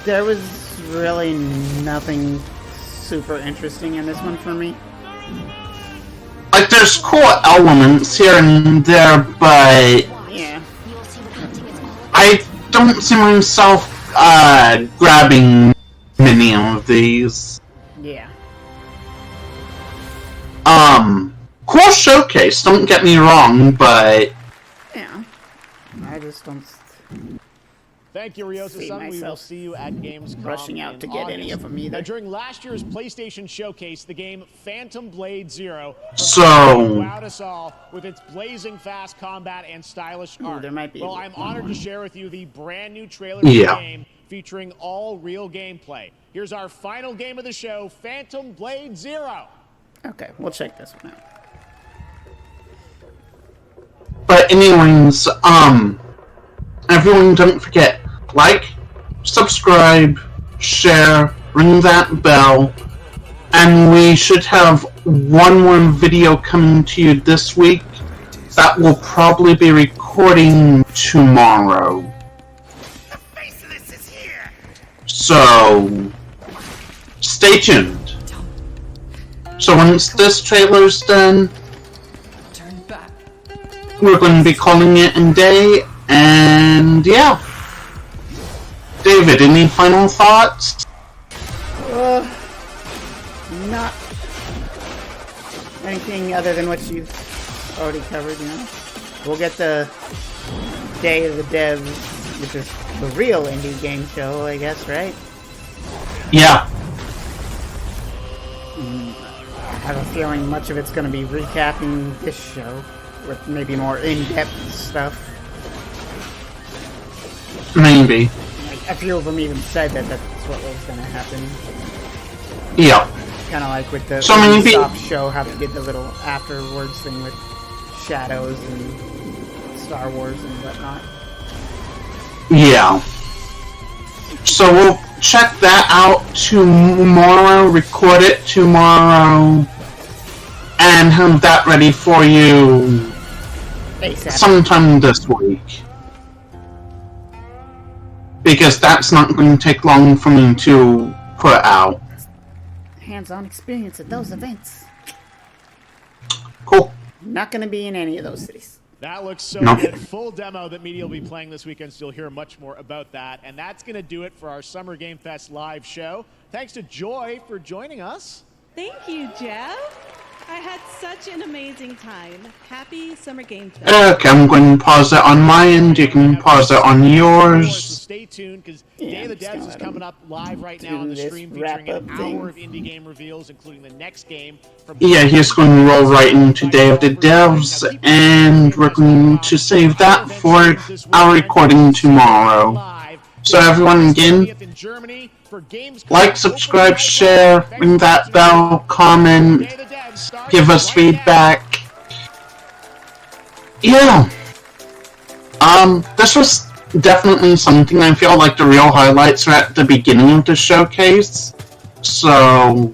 There was really nothing super interesting in this one for me. Like, there's cool elements here and there, but Yeah. I don't see myself grabbing many of these. Yeah. Cool showcase, don't get me wrong, but Yeah. I just don't Thank you, Ryosa-san. see We will myself see you at Gamescom rushing out in to get any August. of them either. Now, during last year's PlayStation Showcase, the game Phantom Blade Zero wowed us all with its blazing fast combat and stylish art. there might be Well, I'm honored to share with you the brand new trailer Yeah. for the game featuring all real gameplay. Here's our final game of the show, Phantom Blade Zero. Okay, we'll check this one out. But anyways, everyone don't forget, like, subscribe, share, ring that bell, and we should have one more video coming to you this week that will probably be recording tomorrow. So, stay tuned. So once this trailer's done, we're going to be calling it a day, and yeah. David, any final thoughts? Not anything other than what you've already covered, you know? We'll get the Day of the Devs, which is the real indie game show, I guess, right? Yeah. I have a feeling much of it's going to be recapping this show with maybe more in-depth stuff. Maybe. Like, a few of them even said that that's what was going to happen. Yeah. Kind of like with the So maybe Ubisoft show, how they did the little afterwards thing with Shadows and Star Wars and whatnot. Yeah. So we'll check that out tomorrow, record it tomorrow, and have that ready for you ASAP. sometime this week. Because that's not going to take long for me to put out. Hands-on experience at those events. Cool. Not going to be in any of those cities. That looks so Nope. good. Full demo that media will be playing this weekend, so you'll hear much more about that. And that's going to do it for our Summer Game Fest live show. Thanks to Joy for joining us. Thank you, Jeff. I had such an amazing time. Happy Summer Game Fest. Okay, I'm going to pause it on my end. You can pause it on yours. Stay tuned, because Day of the Devs is coming up live right now on the stream, featuring an hour of indie game reveals, including the next game from... Yeah, he's going to roll right into Day of the Devs, and we're going to save that for our recording tomorrow. So everyone, again, like, subscribe, share, ring that bell, comment, give us feedback. Yeah. This was definitely something I feel like the real highlights are at the beginning of the showcase. So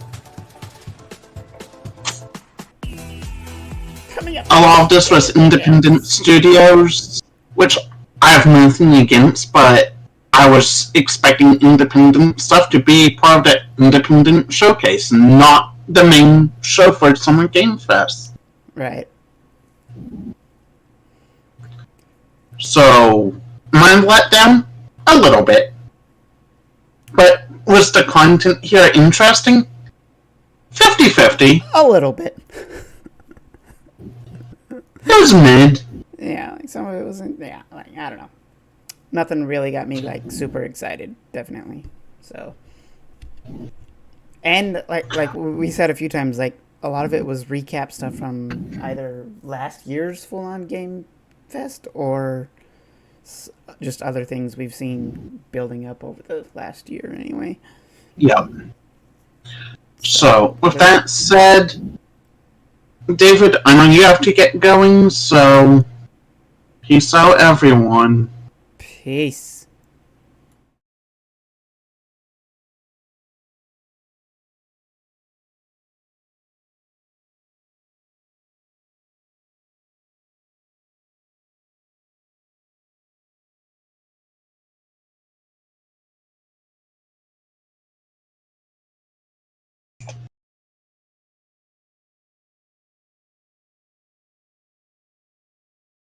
a lot of this was independent studios, which I have nothing against, but I was expecting independent stuff to be part of the independent showcase, not the main show for Summer Game Fest. Right. So, mind let down? A little bit. But was the content here interesting? 50-50. A little bit. It was mid. Yeah, like some of it wasn't. Yeah, like I don't know. Nothing really got me like super excited. Definitely. So. And like we said a few times, like a lot of it was recap stuff from either last year's full-on Game Fest or just other things we've seen building up over the last year. Anyway. Yeah. So with that said, David, I know you have to get going, so peace out, everyone. Peace.